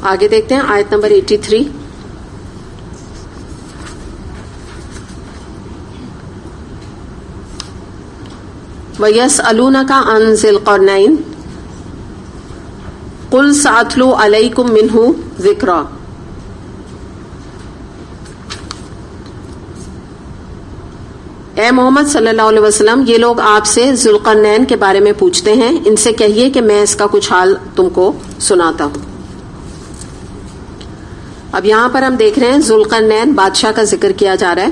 آگے دیکھتے ہیں آیت نمبر 83. وَيَسْأَلُونَكَ عَنْ ذِي الْقَرْنَيْنِ قُلْ سَأَتْلُو عَلَيْكُمْ مِنْهُ ذِكْرًا. اے محمد صلی اللہ علیہ وسلم، یہ لوگ آپ سے ذوالقرنین کے بارے میں پوچھتے ہیں، ان سے کہیے کہ میں اس کا کچھ حال تم کو سناتا ہوں. اب یہاں پر ہم دیکھ رہے ہیں ذوالقرنین بادشاہ کا ذکر کیا جا رہا ہے.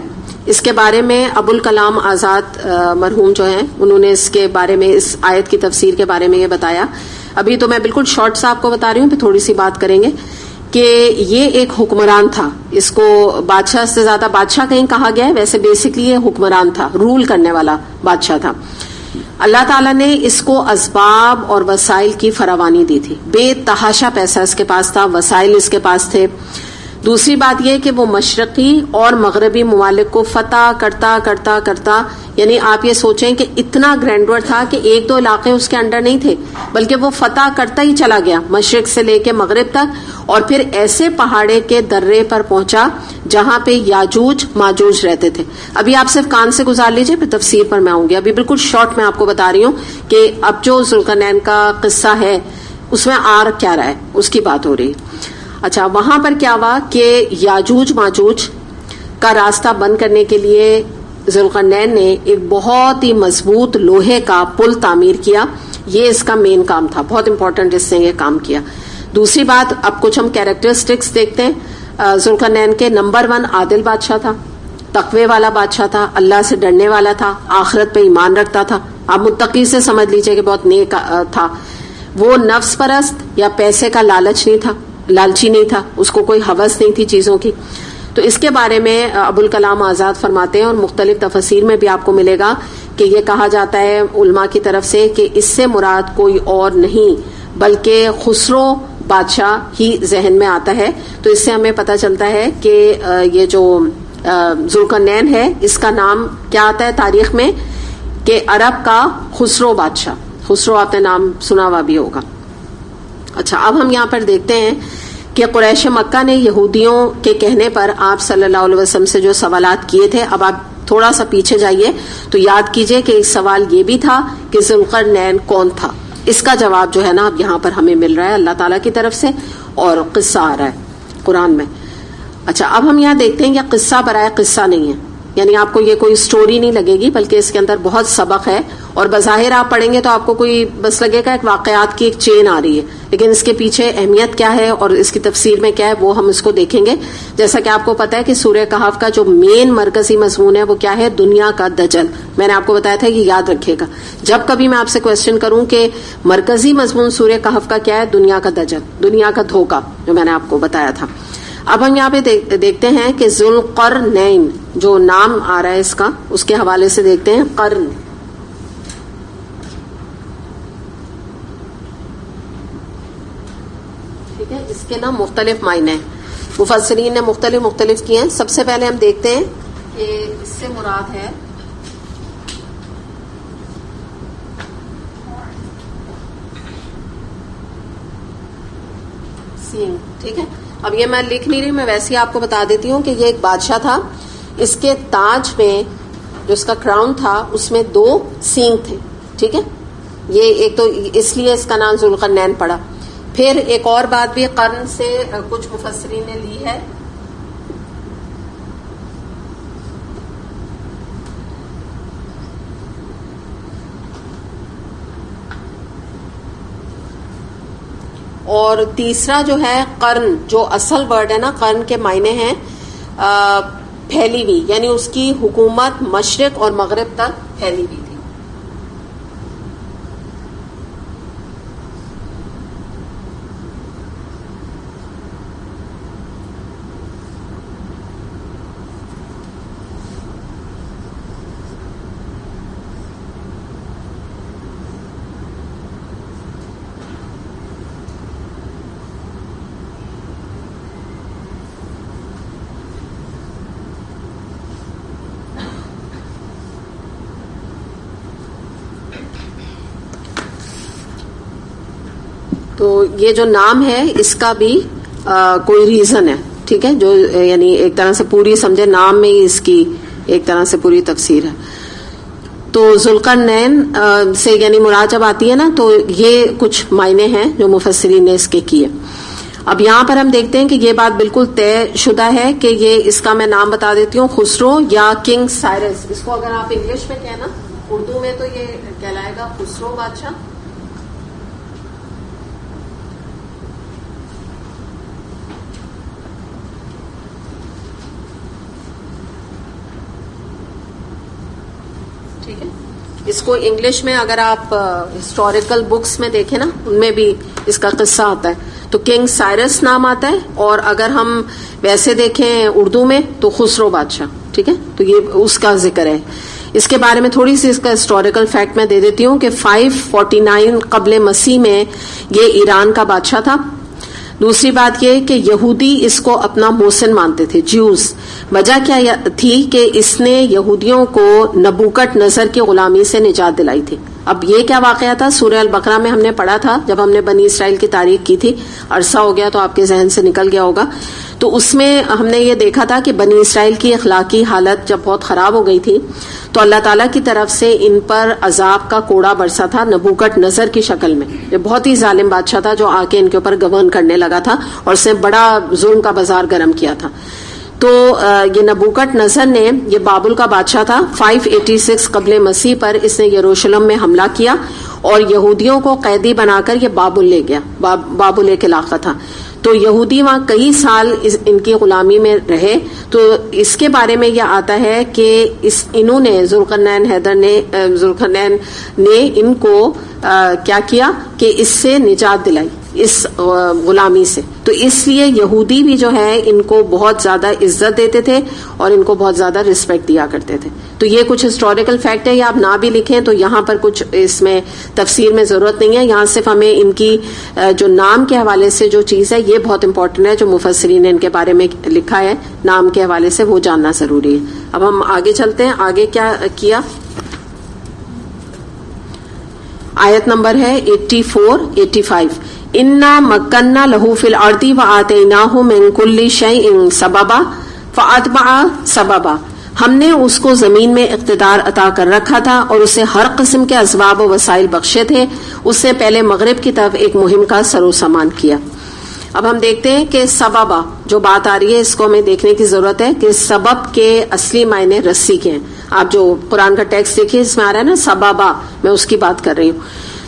اس کے بارے میں ابوالکلام آزاد مرحوم جو ہیں انہوں نے اس کے بارے میں، اس آیت کی تفسیر کے بارے میں یہ بتایا. ابھی تو میں بالکل شارٹ سا آپ کو بتا رہی ہوں، پھر تھوڑی سی بات کریں گے کہ یہ ایک حکمران تھا. اس کو بادشاہ سے زیادہ بادشاہ کہیں کہا گیا ہے، ویسے بیسکلی یہ حکمران تھا، رول کرنے والا بادشاہ تھا. اللہ تعالیٰ نے اس کو اسباب اور وسائل کی فراوانی دی تھی. بے تحاشا پیسہ اس کے پاس تھا، وسائل اس کے پاس تھے. دوسری بات یہ کہ وہ مشرقی اور مغربی ممالک کو فتح کرتا کرتا کرتا، یعنی آپ یہ سوچیں کہ اتنا گرینڈور تھا کہ ایک دو علاقے اس کے انڈر نہیں تھے، بلکہ وہ فتح کرتا ہی چلا گیا مشرق سے لے کے مغرب تک، اور پھر ایسے پہاڑے کے درے پر پہنچا جہاں پہ یاجوج ماجوج رہتے تھے. ابھی آپ صرف کان سے گزار لیجئے، پھر تفسیر پر میں آؤں گی. ابھی بالکل شارٹ میں آپ کو بتا رہی ہوں کہ اب جو ذوالقرنین کا قصہ ہے اس میں آر کیا رہا ہے، اس کی بات ہو رہی ہے. اچھا، وہاں پر کیا ہوا کہ یاجوج ماجوج کا راستہ بند کرنے کے لیے ذوالقرنین نے ایک بہت ہی مضبوط لوہے کا پل تعمیر کیا. یہ اس کا مین کام تھا، بہت امپورٹنٹ اس نے یہ کام کیا. دوسری بات، اب کچھ ہم کیریکٹرسٹکس دیکھتے ہیں. ذوالقرنین کے نمبر 1 عادل بادشاہ تھا، تقوی والا بادشاہ تھا، اللہ سے ڈرنے والا تھا، آخرت پہ ایمان رکھتا تھا. آپ متقی سے سمجھ لیجئے کہ بہت نیک تھا. وہ نفس پرست یا پیسے کا لالچی نہیں تھا، اس کو کوئی ہوس نہیں تھی چیزوں کی. تو اس کے بارے میں ابوالکلام آزاد فرماتے ہیں، اور مختلف تفاسیر میں بھی آپ کو ملے گا کہ یہ کہا جاتا ہے علماء کی طرف سے کہ اس سے مراد کوئی اور نہیں بلکہ خسرو بادشاہ ہی ذہن میں آتا ہے. تو اس سے ہمیں پتہ چلتا ہے کہ یہ جو ذوالقرنین ہے اس کا نام کیا آتا ہے تاریخ میں کہ عرب کا خسرو بادشاہ. خسرو آپ نے نام سنا ہوا بھی ہوگا. اچھا، اب ہم یہاں پر دیکھتے ہیں کہ قریش مکہ نے یہودیوں کے کہنے پر آپ صلی اللہ علیہ وسلم سے جو سوالات کیے تھے. اب آپ تھوڑا سا پیچھے جائیے تو یاد کیجئے کہ ایک سوال یہ بھی تھا کہ ذوالقرنین کون تھا. اس کا جواب جو ہے نا اب یہاں پر ہمیں مل رہا ہے اللہ تعالیٰ کی طرف سے، اور قصہ آ رہا ہے قرآن میں. اچھا، اب ہم یہاں دیکھتے ہیں کہ قصہ برائے قصہ نہیں ہے، یعنی آپ کو یہ کوئی سٹوری نہیں لگے گی بلکہ اس کے اندر بہت سبق ہے. اور بظاہر آپ پڑھیں گے تو آپ کو کوئی بس لگے گا ایک واقعات کی ایک چین آ رہی ہے، لیکن اس کے پیچھے اہمیت کیا ہے اور اس کی تفسیر میں کیا ہے وہ ہم اس کو دیکھیں گے. جیسا کہ آپ کو پتا ہے کہ سورہ کہف کا جو مین مرکزی مضمون ہے وہ کیا ہے؟ دنیا کا دجل. میں نے آپ کو بتایا تھا کہ یاد رکھیے گا جب کبھی میں آپ سے کوشچن کروں کہ مرکزی مضمون سورہ کہف کا کیا ہے، دنیا کا دجل، دنیا کا دھوکہ، جو میں نے آپ کو بتایا تھا. اب ہم یہاں پہ دیکھتے ہیں کہ ذوالقرنین جو نام آ رہا ہے اس کا، اس کے حوالے سے دیکھتے ہیں. قرن، ٹھیک ہے، اس کے نام مختلف معنی ہیں، مفسرین نے مختلف کیے ہیں. سب سے پہلے ہم دیکھتے ہیں کہ اس سے مراد ہے سینگ. ٹھیک ہے، اب یہ میں لکھ نہیں رہی، میں ویسے ہی آپ کو بتا دیتی ہوں کہ یہ ایک بادشاہ تھا. اس کے تاج میں جو اس کا کراؤن تھا اس میں 2 سینگ تھے. ٹھیک ہے، یہ ایک تو اس لیے اس کا نام ذوالقرنین پڑا. پھر ایک اور بات بھی قرن سے کچھ مفسرین نے لی ہے، اور تیسرا جو ہے قرن، جو اصل ورڈ ہے نا قرن کے معنی ہیں پھیلی ہوئی، یعنی اس کی حکومت مشرق اور مغرب تک پھیلی ہوئی تھی. تو یہ جو نام ہے اس کا بھی کوئی ریزن ہے, ٹھیک ہے, جو یعنی ایک طرح سے پوری سمجھے نام میں ہی اس کی ایک طرح سے پوری تفسیر ہے. تو ذوالقرنین سے یعنی مراد جب آتی ہے نا تو یہ کچھ معنی ہیں جو مفسرین نے اس کے کیے. اب یہاں پر ہم دیکھتے ہیں کہ یہ بات بالکل طے شدہ ہے کہ یہ اس کا میں نام بتا دیتی ہوں, خسرو یا کنگ سائرس. اس کو اگر آپ انگلش میں کہنا, اردو میں تو یہ کہلائے گا خسرو بادشاہ. ٹھیک ہے, اس کو انگلش میں اگر آپ ہسٹوریکل بکس میں دیکھیں نا, ان میں بھی اس کا قصہ آتا ہے, تو کنگ سائرس نام آتا ہے, اور اگر ہم ویسے دیکھیں اردو میں تو خسرو بادشاہ. ٹھیک ہے, تو یہ اس کا ذکر ہے. اس کے بارے میں تھوڑی سی اس کا ہسٹوریکل فیکٹ میں دے دیتی ہوں کہ 549 قبل مسیح میں یہ ایران کا بادشاہ تھا. دوسری بات یہ کہ یہودی اس کو اپنا محسن مانتے تھے, جیوز. وجہ کیا تھی کہ اس نے یہودیوں کو نبوکت نظر کی غلامی سے نجات دلائی تھی. اب یہ کیا واقعہ تھا, سورہ البقرہ میں ہم نے پڑھا تھا جب ہم نے بنی اسرائیل کی تاریخ کی تھی, عرصہ ہو گیا تو آپ کے ذہن سے نکل گیا ہوگا. تو اس میں ہم نے یہ دیکھا تھا کہ بنی اسرائیل کی اخلاقی حالت جب بہت خراب ہو گئی تھی تو اللہ تعالیٰ کی طرف سے ان پر عذاب کا کوڑا برسا تھا نبوکت نظر کی شکل میں. یہ بہت ہی ظالم بادشاہ تھا جو آ کے ان کے اوپر گورن کرنے لگا تھا اور اس نے بڑا ظلم کا بازار گرم کیا تھا. تو یہ نبوکت نظر نے, یہ بابل کا بادشاہ تھا, 586 قبل مسیح پر اس نے یروشلم میں حملہ کیا اور یہودیوں کو قیدی بنا کر یہ بابل لے گیا. بابل ایک علاقہ تھا, تو یہودی وہاں کئی سال ان کی غلامی میں رہے. تو اس کے بارے میں یہ آتا ہے کہ انہوں نے ذوالقرنین نے ان کو کیا کیا کہ اس سے نجات دلائی, اس غلامی سے. تو اس لیے یہودی بھی جو ہے ان کو بہت زیادہ عزت دیتے تھے اور ان کو بہت زیادہ رسپیکٹ دیا کرتے تھے. تو یہ کچھ ہسٹوریکل فیکٹ ہے, یا آپ نہ بھی لکھیں تو یہاں پر کچھ اس میں تفسیر میں ضرورت نہیں ہے. یہاں صرف ہمیں ان کی جو نام کے حوالے سے جو چیز ہے یہ بہت امپورٹنٹ ہے, جو مفسرین نے ان کے بارے میں لکھا ہے نام کے حوالے سے, وہ جاننا ضروری ہے. اب ہم آگے چلتے ہیں. آگے کیا کیا, آیت نمبر ہے 84-85. انا مکننا لہو فی الارض وآتیناہ من کل شیء سببا فاتبع سببا. ہم نے اس کو زمین میں اقتدار عطا کر رکھا تھا اور اسے ہر قسم کے اسباب و وسائل بخشے تھے. اس نے پہلے مغرب کی طرف ایک مہم کا سر و سامان کیا. اب ہم دیکھتے ہیں کہ سببا جو بات آ رہی ہے اس کو ہمیں دیکھنے کی ضرورت ہے کہ سبب کے اصلی معنی رسی کے ہیں. آپ جو قرآن کا ٹیکسٹ دیکھیے اس میں آ رہا ہے نا سببا, میں اس کی بات کر رہی ہوں.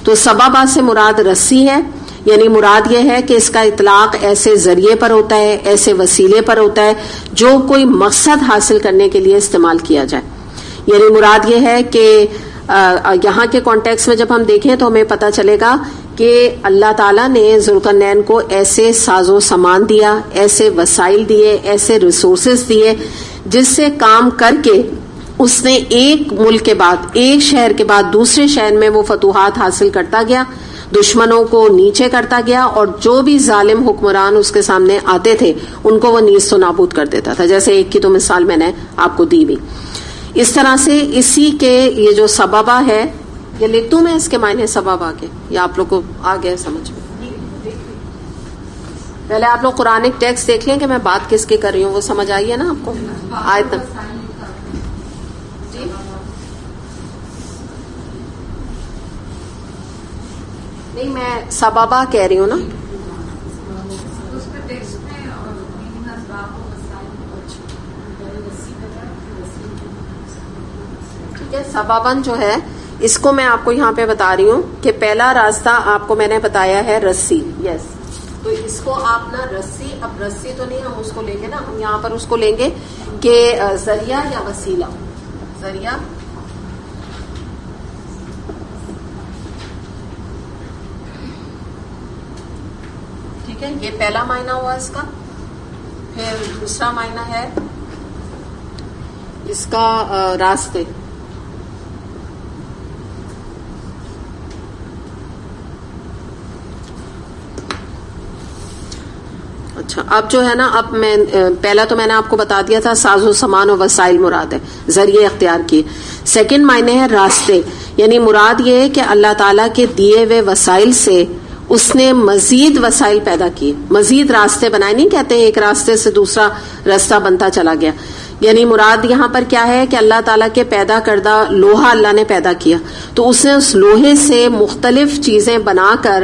تو سببا سے مراد رسی ہے, یعنی مراد یہ ہے کہ اس کا اطلاق ایسے ذریعے پر ہوتا ہے, ایسے وسیلے پر ہوتا ہے جو کوئی مقصد حاصل کرنے کے لیے استعمال کیا جائے. یعنی مراد یہ ہے کہ یہاں کے کانٹیکس میں جب ہم دیکھیں تو ہمیں پتہ چلے گا کہ اللہ تعالیٰ نے ذوالقرنین کو ایسے ساز و سامان دیا, ایسے وسائل دیے, ایسے ریسورسز دیے جس سے کام کر کے اس نے ایک ملک کے بعد, ایک شہر کے بعد دوسرے شہر میں وہ فتوحات حاصل کرتا گیا, دشمنوں کو نیچے کرتا گیا, اور جو بھی ظالم حکمران اس کے سامنے آتے تھے ان کو وہ نیست و نابود کر دیتا تھا. جیسے ایک کی تو مثال میں نے آپ کو دی بھی. اس طرح سے اسی کے یہ جو سببا ہے, یہ لکھ دوں میں اس کے معنی سببا کے, یا آپ لوگ کو آ گیا سمجھ میں؟ پہلے آپ لوگ قرآنک ٹیکسٹ دیکھ لیں کہ میں بات کس کی کر رہی ہوں, وہ سمجھ آئی ہے نا آپ کو آیت تک؟ نہیں, میں سببا کہہ رہی ہوں نا. ٹھیک ہے, سببن جو ہے اس کو میں آپ کو یہاں پہ بتا رہی ہوں کہ پہلا راستہ آپ کو میں نے بتایا ہے رسی. یس, تو اس کو آپ نا رسی, اب رسی تو نہیں ہم اس کو لیں گے نا, ہم یہاں پر اس کو لیں گے کہ ذریعہ یا وسیلہ. ذریعہ ٹھیک ہے, یہ پہلا معنی ہوا اس کا. پھر دوسرا معنی ہے اس کا راستے. اچھا, اب جو ہے نا, اب میں پہلا تو میں نے آپ کو بتا دیا تھا ساز و سامان و وسائل مراد ہے, ذریعے اختیار کیے. سیکنڈ معنی ہے راستے, یعنی مراد یہ ہے کہ اللہ تعالیٰ کے دیے ہوئے وسائل سے اس نے مزید وسائل پیدا کیے, مزید راستے بنائے. نہیں کہتے ایک راستے سے دوسرا راستہ بنتا چلا گیا. یعنی مراد یہاں پر کیا ہے کہ اللہ تعالیٰ کے پیدا کردہ لوہا اللہ نے پیدا کیا, تو اس نے اس لوہے سے مختلف چیزیں بنا کر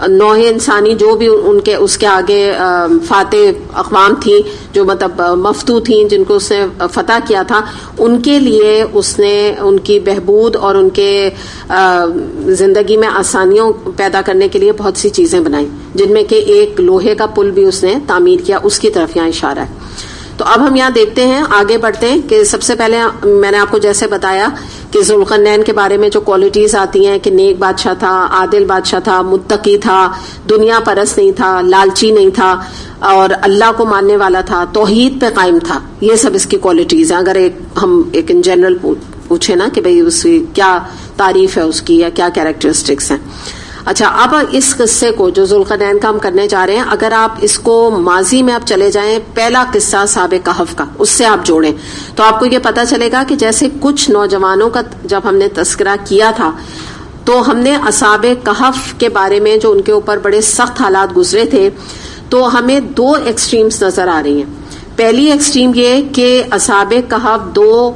نوع انسانی جو بھی ان کے اس کے آگے فاتح اقوام تھیں, جو مطلب مفتو تھیں, جن کو اس نے فتح کیا تھا, ان کے لیے اس نے ان کی بہبود اور ان کے زندگی میں آسانیوں پیدا کرنے کے لیے بہت سی چیزیں بنائیں, جن میں کہ ایک لوہے کا پل بھی اس نے تعمیر کیا. اس کی طرف یہاں اشارہ ہے. تو اب ہم یہاں دیکھتے ہیں, آگے بڑھتے ہیں کہ سب سے پہلے میں نے آپ کو جیسے بتایا کہ ذوالقرنین کے بارے میں جو کوالٹیز آتی ہیں کہ نیک بادشاہ تھا, عادل بادشاہ تھا, متقی تھا, دنیا پرست نہیں تھا, لالچی نہیں تھا, اور اللہ کو ماننے والا تھا, توحید پہ قائم تھا. یہ سب اس کی کوالٹیز ہیں. اگر ہم ایک ان جنرل پوچھیں نا کہ بھئی اس کی کیا تعریف ہے اس کی یا کیا کیریکٹرسٹکس ہیں. اچھا, اب اس قصے کو جو ذوالقرنین کا ہم کرنے جا رہے ہیں, اگر آپ اس کو ماضی میں آپ چلے جائیں, پہلا قصہ اصحاب کہف کا, اس سے آپ جوڑیں, تو آپ کو یہ پتا چلے گا کہ جیسے کچھ نوجوانوں کا جب ہم نے تذکرہ کیا تھا تو ہم نے اصحاب کہف کے بارے میں جو ان کے اوپر بڑے سخت حالات گزرے تھے, تو ہمیں دو ایکسٹریمز نظر آ رہی ہیں. پہلی ایکسٹریم یہ کہ اصحاب کہف دو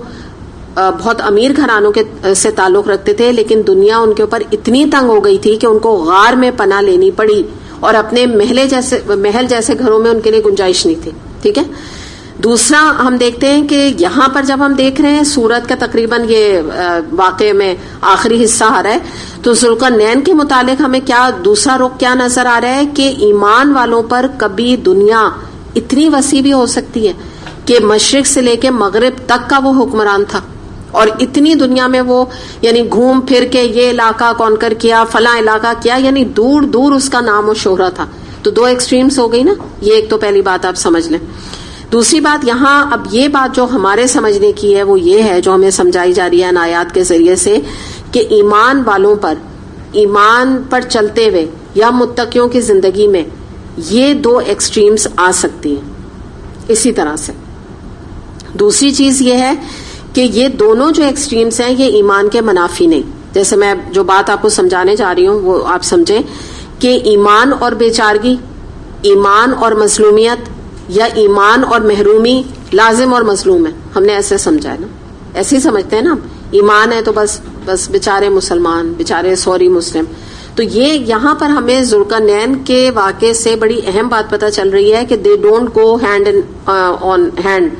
بہت امیر گھرانوں کے سے تعلق رکھتے تھے, لیکن دنیا ان کے اوپر اتنی تنگ ہو گئی تھی کہ ان کو غار میں پناہ لینی پڑی, اور اپنے محل جیسے گھروں میں ان کے لیے گنجائش نہیں تھی. ٹھیک ہے. دوسرا ہم دیکھتے ہیں کہ یہاں پر جب ہم دیکھ رہے ہیں سورت کا تقریباً یہ واقعے میں آخری حصہ آ رہا ہے, تو ذوالقرنین کے متعلق ہمیں کیا دوسرا رخ کیا نظر آ رہا ہے کہ ایمان والوں پر کبھی دنیا اتنی وسیع بھی ہو سکتی ہے کہ مشرق سے لے کے مغرب تک کا وہ حکمران تھا, اور اتنی دنیا میں وہ یعنی گھوم پھر کے یہ علاقہ کانکر کیا, فلاں علاقہ کیا, یعنی دور دور اس کا نام و شہرت تھا. تو دو ایکسٹریمز ہو گئی نا. یہ ایک تو پہلی بات آپ سمجھ لیں. دوسری بات یہاں اب یہ بات جو ہمارے سمجھنے کی ہے وہ یہ ہے, جو ہمیں سمجھائی جا رہی ہے ان آیات کے ذریعے سے, کہ ایمان والوں پر, ایمان پر چلتے ہوئے یا متقیوں کی زندگی میں یہ دو ایکسٹریمز آ سکتی ہیں. اسی طرح سے دوسری چیز یہ ہے کہ یہ دونوں جو ایکسٹریمز ہیں یہ ایمان کے منافی نہیں. جیسے میں جو بات آپ کو سمجھانے جا رہی ہوں وہ آپ سمجھیں کہ ایمان اور بیچارگی, ایمان اور مظلومیت, یا ایمان اور محرومی لازم اور مظلوم ہے. ہم نے ایسے سمجھا ہے نا, ایسے ہی سمجھتے ہیں نا. ایمان ہے تو بس بیچارے مسلمان, بیچارے سوری مسلم. تو یہ یہاں پر ہمیں ذوالقرنین کے واقعے سے بڑی اہم بات پتہ چل رہی ہے کہ they don't go hand on hand,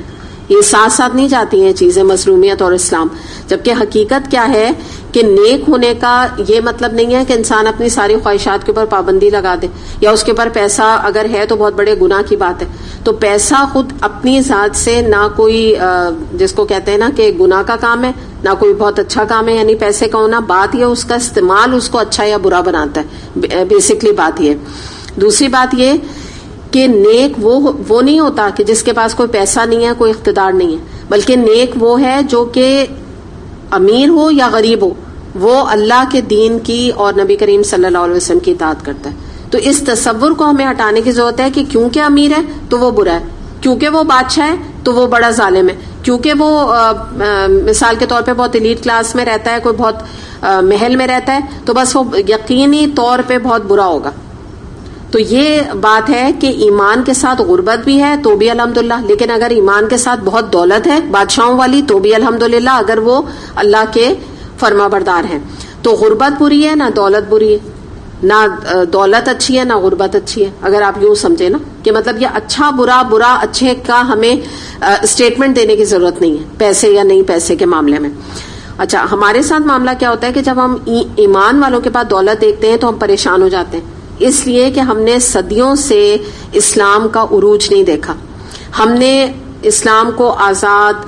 یہ ساتھ ساتھ نہیں جاتی ہیں چیزیں, مظلومیت اور اسلام. جبکہ حقیقت کیا ہے کہ نیک ہونے کا یہ مطلب نہیں ہے کہ انسان اپنی ساری خواہشات کے اوپر پابندی لگا دے, یا اس کے اوپر پیسہ اگر ہے تو بہت بڑے گناہ کی بات ہے. تو پیسہ خود اپنی ذات سے نہ کوئی جس کو کہتے ہیں نا کہ گناہ کا کام ہے, نہ کوئی بہت اچھا کام ہے. یعنی پیسے کا ہونا, بات یہ اس کا استعمال اس کو اچھا یا برا بناتا ہے, بیسکلی بات یہ. دوسری بات یہ کہ نیک وہ نہیں ہوتا کہ جس کے پاس کوئی پیسہ نہیں ہے, کوئی اقتدار نہیں ہے, بلکہ نیک وہ ہے جو کہ امیر ہو یا غریب ہو, وہ اللہ کے دین کی اور نبی کریم صلی اللہ علیہ وسلم کی اطاعت کرتا ہے. تو اس تصور کو ہمیں ہٹانے کی ضرورت ہے کہ کیونکہ امیر ہے تو وہ برا ہے, کیونکہ وہ بادشاہ ہے تو وہ بڑا ظالم ہے, کیونکہ وہ مثال کے طور پہ بہت ایلیٹ کلاس میں رہتا ہے, کوئی بہت محل میں رہتا ہے, تو بس وہ یقینی طور پہ بہت برا ہوگا. تو یہ بات ہے کہ ایمان کے ساتھ غربت بھی ہے تو بھی الحمدللہ, لیکن اگر ایمان کے ساتھ بہت دولت ہے بادشاہوں والی تو بھی الحمدللہ, اگر وہ اللہ کے فرما بردار ہیں. تو غربت بری ہے نہ دولت بری ہے, نہ دولت اچھی ہے نہ غربت اچھی ہے, اگر آپ یوں سمجھیں نا کہ مطلب یہ اچھا برا برا اچھے کا ہمیں اسٹیٹمنٹ دینے کی ضرورت نہیں ہے پیسے یا نہیں پیسے کے معاملے میں. اچھا, ہمارے ساتھ معاملہ کیا ہوتا ہے کہ جب ہم ایمان والوں کے پاس دولت دیکھتے ہیں تو ہم پریشان ہو جاتے ہیں, اس لیے کہ ہم نے صدیوں سے اسلام کا عروج نہیں دیکھا. ہم نے اسلام کو آزاد,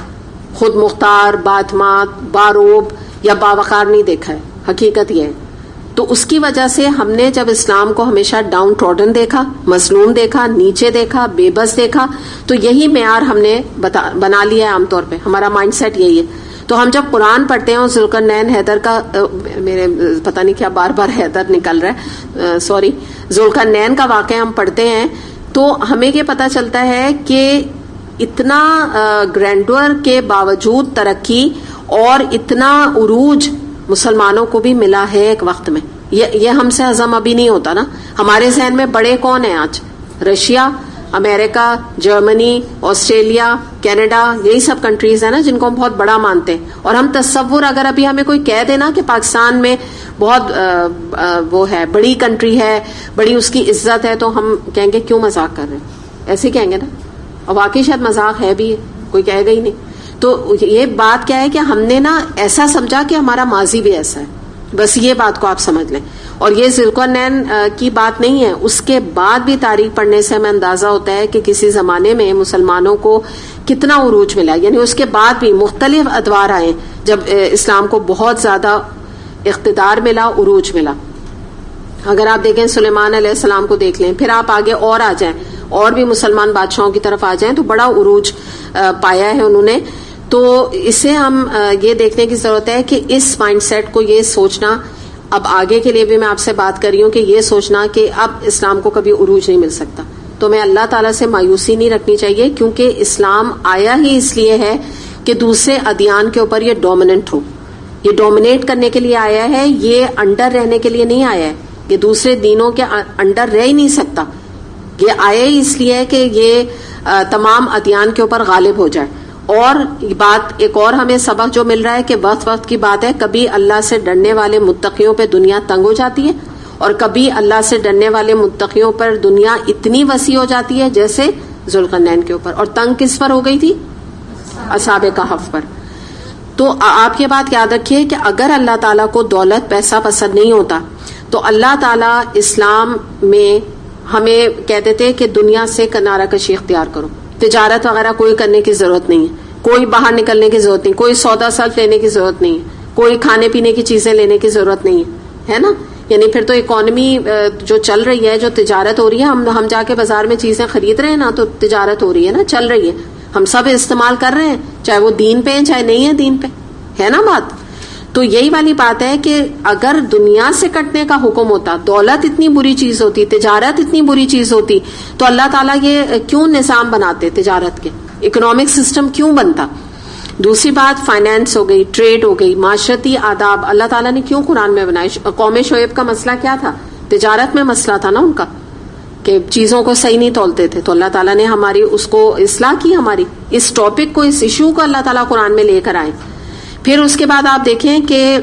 خود مختار, بااعتماد, باروب یا باوقار نہیں دیکھا ہے. حقیقت یہ ہے. تو اس کی وجہ سے ہم نے جب اسلام کو ہمیشہ ڈاؤن ٹروڈن دیکھا, مظلوم دیکھا, نیچے دیکھا, بے بس دیکھا, تو یہی معیار ہم نے بنا لیا ہے عام طور پہ. ہمارا مائنڈ سیٹ یہی ہے. تو ہم جب قرآن پڑھتے ہیں اور ذوالقرنین حیدر کا, میرے پتہ نہیں کیا بار بار حیدر نکل رہا ہے, سوری, ذوالقرنین کا واقعہ ہم پڑھتے ہیں تو ہمیں یہ پتہ چلتا ہے کہ اتنا گرینڈور کے باوجود ترقی اور اتنا عروج مسلمانوں کو بھی ملا ہے ایک وقت میں. یہ ہم سے ہضم ابھی نہیں ہوتا نا. ہمارے ذہن میں بڑے کون ہیں آج؟ رشیا، امریکہ، جرمنی، آسٹریلیا، کینیڈا، یہی سب کنٹریز ہیں نا جن کو ہم بہت بڑا مانتے ہیں. اور ہم تصور، اگر ابھی ہمیں کوئی کہہ دے نا کہ پاکستان میں بہت وہ ہے، بڑی کنٹری ہے، بڑی اس کی عزت ہے، تو ہم کہیں گے کیوں مذاق کر رہے ہیں، ایسے کہیں گے نا. اور واقعی شاید مذاق ہے بھی، کوئی کہے گا ہی نہیں. تو یہ بات کیا ہے کہ ہم نے نا ایسا سمجھا کہ ہمارا ماضی بھی ایسا ہے. بس یہ بات کو آپ سمجھ لیں. اور یہ ذوالقرنین کی بات نہیں ہے، اس کے بعد بھی تاریخ پڑھنے سے ہمیں اندازہ ہوتا ہے کہ کسی زمانے میں مسلمانوں کو کتنا عروج ملا. یعنی اس کے بعد بھی مختلف ادوار آئے جب اسلام کو بہت زیادہ اقتدار ملا، عروج ملا. اگر آپ دیکھیں سلیمان علیہ السلام کو دیکھ لیں، پھر آپ آگے اور آ جائیں اور بھی مسلمان بادشاہوں کی طرف آ جائیں تو بڑا عروج پایا ہے انہوں نے. تو اسے ہم یہ دیکھنے کی ضرورت ہے کہ اس مائنڈ سیٹ کو، یہ سوچنا، اب آگے کے لیے بھی میں آپ سے بات کر رہی ہوں کہ یہ سوچنا کہ اب اسلام کو کبھی عروج نہیں مل سکتا. تو میں اللہ تعالیٰ سے مایوسی نہیں رکھنی چاہیے، کیونکہ اسلام آیا ہی اس لیے ہے کہ دوسرے ادیان کے اوپر یہ ڈومیننٹ ہو. یہ ڈومینیٹ کرنے کے لیے آیا ہے، یہ انڈر رہنے کے لیے نہیں آیا ہے. یہ دوسرے دینوں کے انڈر رہ ہی نہیں سکتا. یہ آیا ہی اس لیے ہے کہ یہ تمام ادیان کے اوپر غالب ہو جائے. اور بات ایک اور ہمیں سبق جو مل رہا ہے کہ وقت کی بات ہے، کبھی اللہ سے ڈرنے والے متقیوں پہ دنیا تنگ ہو جاتی ہے، اور کبھی اللہ سے ڈرنے والے متقیوں پر دنیا اتنی وسیع ہو جاتی ہے جیسے ذوالقرنین کے اوپر. اور تنگ کس پر ہو گئی تھی؟ اصحاب کہف پر. تو آپ یہ بات یاد رکھیے کہ اگر اللہ تعالیٰ کو دولت، پیسہ پسند نہیں ہوتا تو اللہ تعالیٰ اسلام میں ہمیں کہتے تھے کہ دنیا سے کنارہ کشی اختیار کرو. تجارت وغیرہ کوئی کرنے کی ضرورت نہیں ہے، کوئی باہر نکلنے کی ضرورت نہیں، کوئی سودا سلف لینے کی ضرورت نہیں ہے، کوئی کھانے پینے کی چیزیں لینے کی ضرورت نہیں ہے نا. یعنی پھر تو اکانومی جو چل رہی ہے، جو تجارت ہو رہی ہے، ہم جا کے بازار میں چیزیں خرید رہے ہیں نا، تو تجارت ہو رہی ہے نا، چل رہی ہے، ہم سب استعمال کر رہے ہیں، چاہے وہ دین پہ ہیں چاہے نہیں ہے دین پہ، ہے نا بات. تو یہی والی بات ہے کہ اگر دنیا سے کٹنے کا حکم ہوتا، دولت اتنی بری چیز ہوتی، تجارت اتنی بری چیز ہوتی، تو اللہ تعالیٰ یہ کیوں نظام بناتے تجارت کے، اکنامک سسٹم کیوں بنتا. دوسری بات فائنانس ہو گئی، ٹریڈ ہو گئی، معاشرتی آداب اللہ تعالیٰ نے کیوں قرآن میں بنائے. قوم شعیب کا مسئلہ کیا تھا؟ تجارت میں مسئلہ تھا نا ان کا، کہ چیزوں کو صحیح نہیں تولتے تھے. تو اللہ تعالیٰ نے ہماری اس کو اصلاح کی، ہماری اس ٹاپک کو، اس ایشو کو اللہ تعالیٰ قرآن میں لے کر آئے. پھر اس کے بعد آپ دیکھیں کہ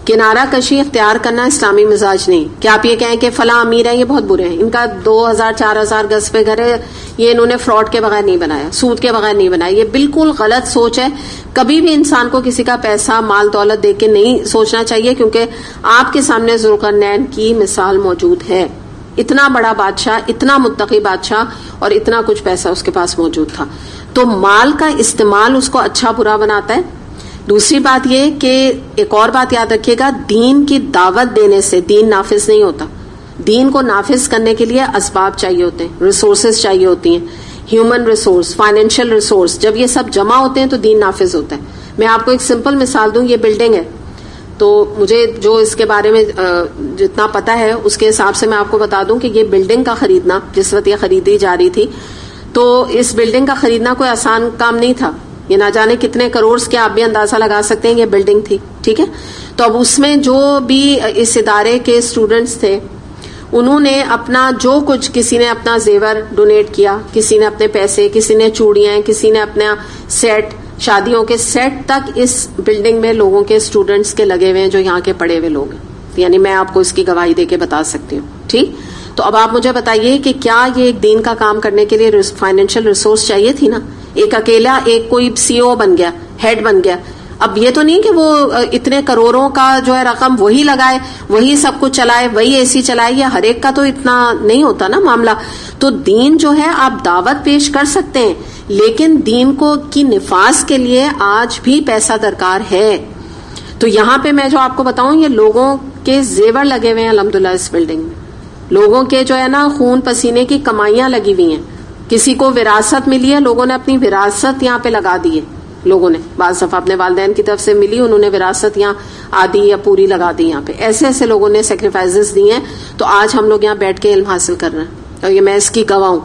کنارہ کشی اختیار کرنا اسلامی مزاج نہیں. کہ آپ یہ کہیں کہ فلاں امیر ہیں یہ بہت برے ہیں، ان کا 2000-4000 گز پہ گھر ہے، یہ انہوں نے فراڈ کے بغیر نہیں بنایا، سود کے بغیر نہیں بنایا. یہ بالکل غلط سوچ ہے. کبھی بھی انسان کو کسی کا پیسہ، مال، دولت دیکھ کے نہیں سوچنا چاہیے، کیونکہ آپ کے سامنے ذوالقرنین کی مثال موجود ہے. اتنا بڑا بادشاہ، اتنا متقی بادشاہ، اور اتنا کچھ پیسہ اس کے پاس موجود تھا. تو مال کا استعمال اس کو اچھا برا بناتا ہے. دوسری بات یہ کہ ایک اور بات یاد رکھیے گا، دین کی دعوت دینے سے دین نافذ نہیں ہوتا. دین کو نافذ کرنے کے لیے اسباب چاہیے ہوتے ہیں، ریسورسز چاہیے ہوتی ہیں، ہیومن ریسورس، فائنینشیل ریسورس. جب یہ سب جمع ہوتے ہیں تو دین نافذ ہوتا ہے. میں آپ کو ایک سمپل مثال دوں. یہ بلڈنگ ہے، تو مجھے جو اس کے بارے میں جتنا پتا ہے اس کے حساب سے میں آپ کو بتا دوں کہ یہ بلڈنگ کا خریدنا، جس وقت یہ خریدی جا رہی تھی، تو اس بلڈنگ کا خریدنا کوئی آسان کام نہیں تھا. یہ نہ جانے کتنے کروڑ کے آپ بھی اندازہ لگا سکتے ہیں یہ بلڈنگ تھی. ٹھیک ہے، تو اب اس میں جو بھی اس ادارے کے اسٹوڈنٹس تھے انہوں نے اپنا جو کچھ، کسی نے اپنا زیور ڈونیٹ کیا، کسی نے اپنے پیسے، کسی نے چوڑیاں، کسی نے اپنا سیٹ، شادیوں کے سیٹ تک اس بلڈنگ میں لوگوں کے اسٹوڈنٹس کے لگے ہوئے ہیں جو یہاں کے پڑھے ہوئے لوگ ہیں. یعنی میں آپ کو اس کی گواہی دے کے بتا سکتی ہوں. ٹھیک، تو اب آپ مجھے بتائیے کہ کیا یہ ایک دین کا کام کرنے کے لیے فائنینشیل ریسورس چاہیے تھی نا. ایک اکیلا ایک کوئی سی او بن گیا، ہیڈ بن گیا. اب یہ تو نہیں کہ وہ اتنے کروڑوں کا جو ہے رقم وہی لگائے، وہی سب کچھ چلائے، وہی اے سی چلائے. یا ہر ایک کا تو اتنا نہیں ہوتا نا معاملہ. تو دین جو ہے آپ دعوت پیش کر سکتے ہیں، لیکن دین کو کی نفاذ کے لیے آج بھی پیسہ درکار ہے. تو یہاں پہ میں جو آپ کو بتاؤں، یہ لوگوں کے زیور لگے ہوئے ہیں الحمدللہ اس بلڈنگ میں. لوگوں کے جو ہے نا خون پسینے کی کمائیاں لگی ہوئی ہیں. کسی کو وراثت ملی ہے، لوگوں نے اپنی وراثت یہاں پہ لگا دی ہے. لوگوں نے بعض دفعہ اپنے والدین کی طرف سے ملی، انہوں نے وراثت یہاں آدھی یا پوری لگا دی یہاں پہ. ایسے ایسے لوگوں نے سیکریفائسز دی ہیں. تو آج ہم لوگ یہاں بیٹھ کے علم حاصل کر رہے ہیں، اور یہ میں اس کی گواہ ہوں.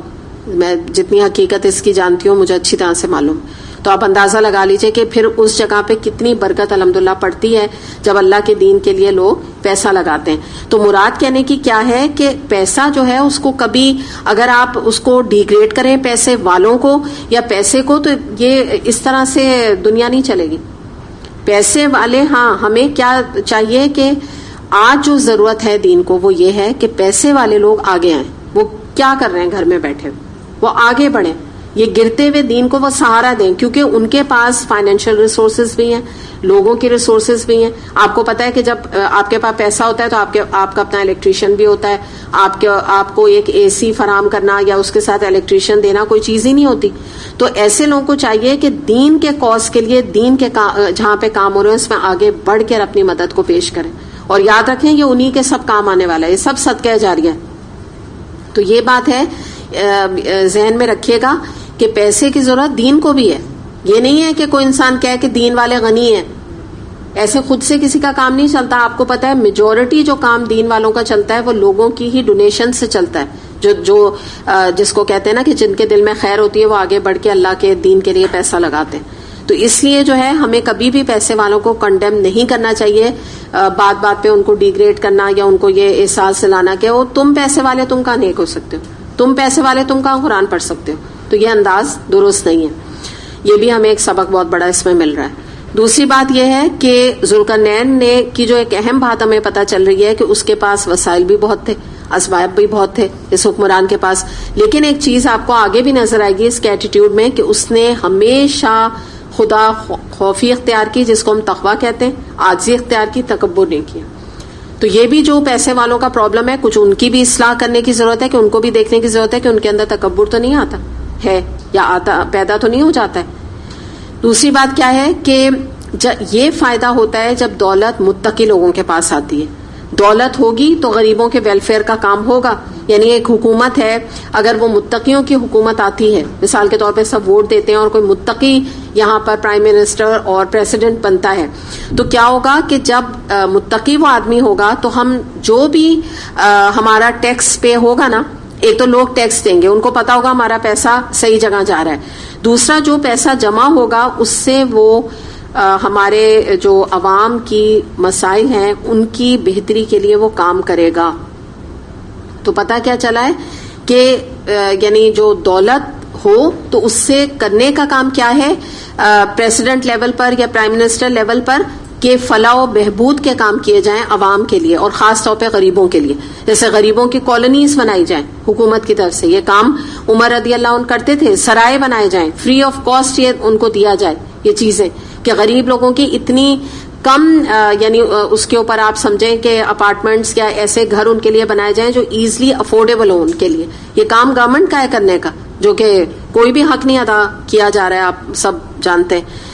میں جتنی حقیقت اس کی جانتی ہوں مجھے اچھی طرح سے معلوم. تو آپ اندازہ لگا لیجئے کہ پھر اس جگہ پہ کتنی برکت الحمدللہ پڑتی ہے جب اللہ کے دین کے لیے لوگ پیسہ لگاتے ہیں. تو مراد کہنے کی کیا ہے کہ پیسہ جو ہے اس کو کبھی اگر آپ اس کو ڈیگریڈ کریں پیسے والوں کو یا پیسے کو, تو یہ اس طرح سے دنیا نہیں چلے گی. پیسے والے, ہاں ہمیں کیا چاہیے کہ آج جو ضرورت ہے دین کو وہ یہ ہے کہ پیسے والے لوگ آگے آئیں. وہ کیا کر رہے ہیں گھر میں بیٹھے, وہ آگے بڑھیں, یہ گرتے ہوئے دین کو وہ سہارا دیں, کیونکہ ان کے پاس فائنینشیل ریسورسز بھی ہیں, لوگوں کی ریسورسز بھی ہیں. آپ کو پتا ہے کہ جب آپ کے پاس پیسہ ہوتا ہے تو آپ کا اپنا الیکٹریشین بھی ہوتا ہے. آپ کو ایک اے سی فراہم کرنا یا اس کے ساتھ الیکٹریشین دینا کوئی چیز ہی نہیں ہوتی. تو ایسے لوگوں کو چاہیے کہ دین کے کاز کے لیے, دین کے جہاں پہ کام ہو رہے ہیں اس میں آگے بڑھ کر اپنی مدد کو پیش کریں. اور یاد رکھیں یہ انہی کے سب کام آنے والا ہے, یہ سب صدقہ جاریہ ہے. تو یہ بات ہے ذہن میں رکھیے گا کہ پیسے کی ضرورت دین کو بھی ہے. یہ نہیں ہے کہ کوئی انسان کہے کہ دین والے غنی ہیں, ایسے خود سے کسی کا کام نہیں چلتا. آپ کو پتا ہے میجورٹی جو کام دین والوں کا چلتا ہے وہ لوگوں کی ہی ڈونیشن سے چلتا ہے. جس کو کہتے ہیں نا کہ جن کے دل میں خیر ہوتی ہے وہ آگے بڑھ کے اللہ کے دین کے لیے پیسہ لگاتے ہیں. تو اس لیے جو ہے ہمیں کبھی بھی پیسے والوں کو کنڈیم نہیں کرنا چاہیے, بات بات پہ ان کو ڈیگریڈ کرنا یا ان کو یہ احساس دلانا کہ وہ تم پیسے والے تم کہاں نیک ہو سکتے ہو, تم پیسے والے تم کہاں قرآن پڑھ سکتے ہو. تو یہ انداز درست نہیں ہے. یہ بھی ہمیں ایک سبق بہت بڑا اس میں مل رہا ہے. دوسری بات یہ ہے کہ ذوالقرنین نے کی جو ایک اہم بات ہمیں پتہ چل رہی ہے کہ اس کے پاس وسائل بھی بہت تھے, اسباب بھی بہت تھے اس حکمران کے پاس. لیکن ایک چیز آپ کو آگے بھی نظر آئے گی اس کے ایٹیٹیوڈ میں کہ اس نے ہمیشہ خدا خوفی اختیار کی, جس کو ہم تقویٰ کہتے ہیں, عاجزی اختیار کی, تکبر نہیں کیا. تو یہ بھی جو پیسے والوں کا پرابلم ہے, کچھ ان کی بھی اصلاح کرنے کی ضرورت ہے کہ ان کو بھی دیکھنے کی ضرورت ہے کہ ان کے اندر تکبر تو نہیں آتا ہے یا پیدا تو نہیں ہو جاتا ہے. دوسری بات کیا ہے کہ یہ فائدہ ہوتا ہے جب دولت متقی لوگوں کے پاس آتی ہے. دولت ہوگی تو غریبوں کے ویلفیئر کا کام ہوگا. یعنی ایک حکومت ہے, اگر وہ متقیوں کی حکومت آتی ہے, مثال کے طور پہ سب ووٹ دیتے ہیں اور کوئی متقی یہاں پر پرائم منسٹر اور پریزیڈنٹ بنتا ہے, تو کیا ہوگا کہ جب متقی وہ آدمی ہوگا تو ہم جو بھی ہمارا ٹیکس پے ہوگا نا, ایک تو لوگ ٹیکس دیں گے, ان کو پتا ہوگا ہمارا پیسہ صحیح جگہ جا رہا ہے. دوسرا جو پیسہ جمع ہوگا اس سے وہ ہمارے جو عوام کی مسائل ہیں ان کی بہتری کے لیے وہ کام کرے گا. تو پتہ کیا چلا ہے کہ یعنی جو دولت ہو تو اس سے کرنے کا کام کیا ہے پریزیڈنٹ لیول پر یا پرائم منسٹر لیول پر, کہ فلاح و بہبود کے کام کیے جائیں عوام کے لیے اور خاص طور پہ غریبوں کے لیے. جیسے غریبوں کی کالونیز بنائی جائیں حکومت کی طرف سے, یہ کام عمر رضی اللہ عنہ کرتے تھے. سرائے بنائے جائیں, فری آف کاسٹ یہ ان کو دیا جائے یہ چیزیں, کہ غریب لوگوں کی اتنی کم یعنی اس کے اوپر آپ سمجھیں کہ اپارٹمنٹس یا ایسے گھر ان کے لیے بنائے جائیں جو ایزلی افورڈیبل ہوں ان کے لیے. یہ کام گورنمنٹ کا ہے کرنے کا, جو کہ کوئی بھی حق نہیں ادا کیا جا رہا ہے, آپ سب جانتے ہیں.